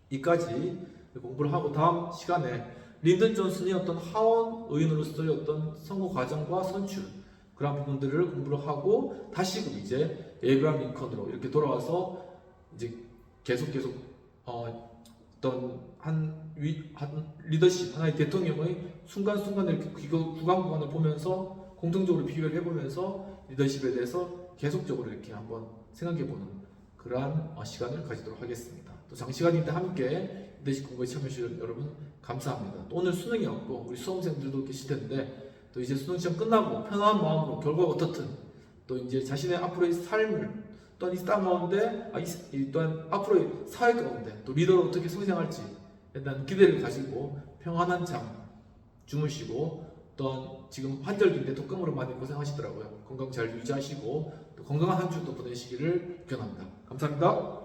이까지 공부를 하고 다음 시간에 린든 존슨이 어떤 하원 의원으로서의 어떤 선거 과정과 선출 그런 부분들을 공부를 하고 다시금 이제 에이브라함 링컨으로 이렇게 돌아와서 이제 계속 어떤 한 리더십 하나의 대통령의 순간순간을 이렇게 구간구간을 보면서 공통적으로 비교를 해보면서 리더십에 대해서 계속적으로 이렇게 한번 생각해보는 그러한 시간을 가지도록 하겠습니다. 또 장시간인데 함께 리더십 공부에 참여해주신 여러분 감사합니다. 또 오늘 수능이었고 우리 수험생들도 계실 텐데 또 이제 수능 시험 끝나고 편안한 마음으로 결과가 어떻든 또 이제 자신의 앞으로의 삶을 또한 이 땅 가운데 또한 앞으로의 사회 가운데 또 리더로 어떻게 성장할지 일단 기대를 가지고 평안한 잠 주무시고 또한 지금 환절기인데 독감으로 많이 고생하시더라고요. 건강 잘 유지하시고 또 건강한 한 주도 보내시기를 기원합니다. 감사합니다.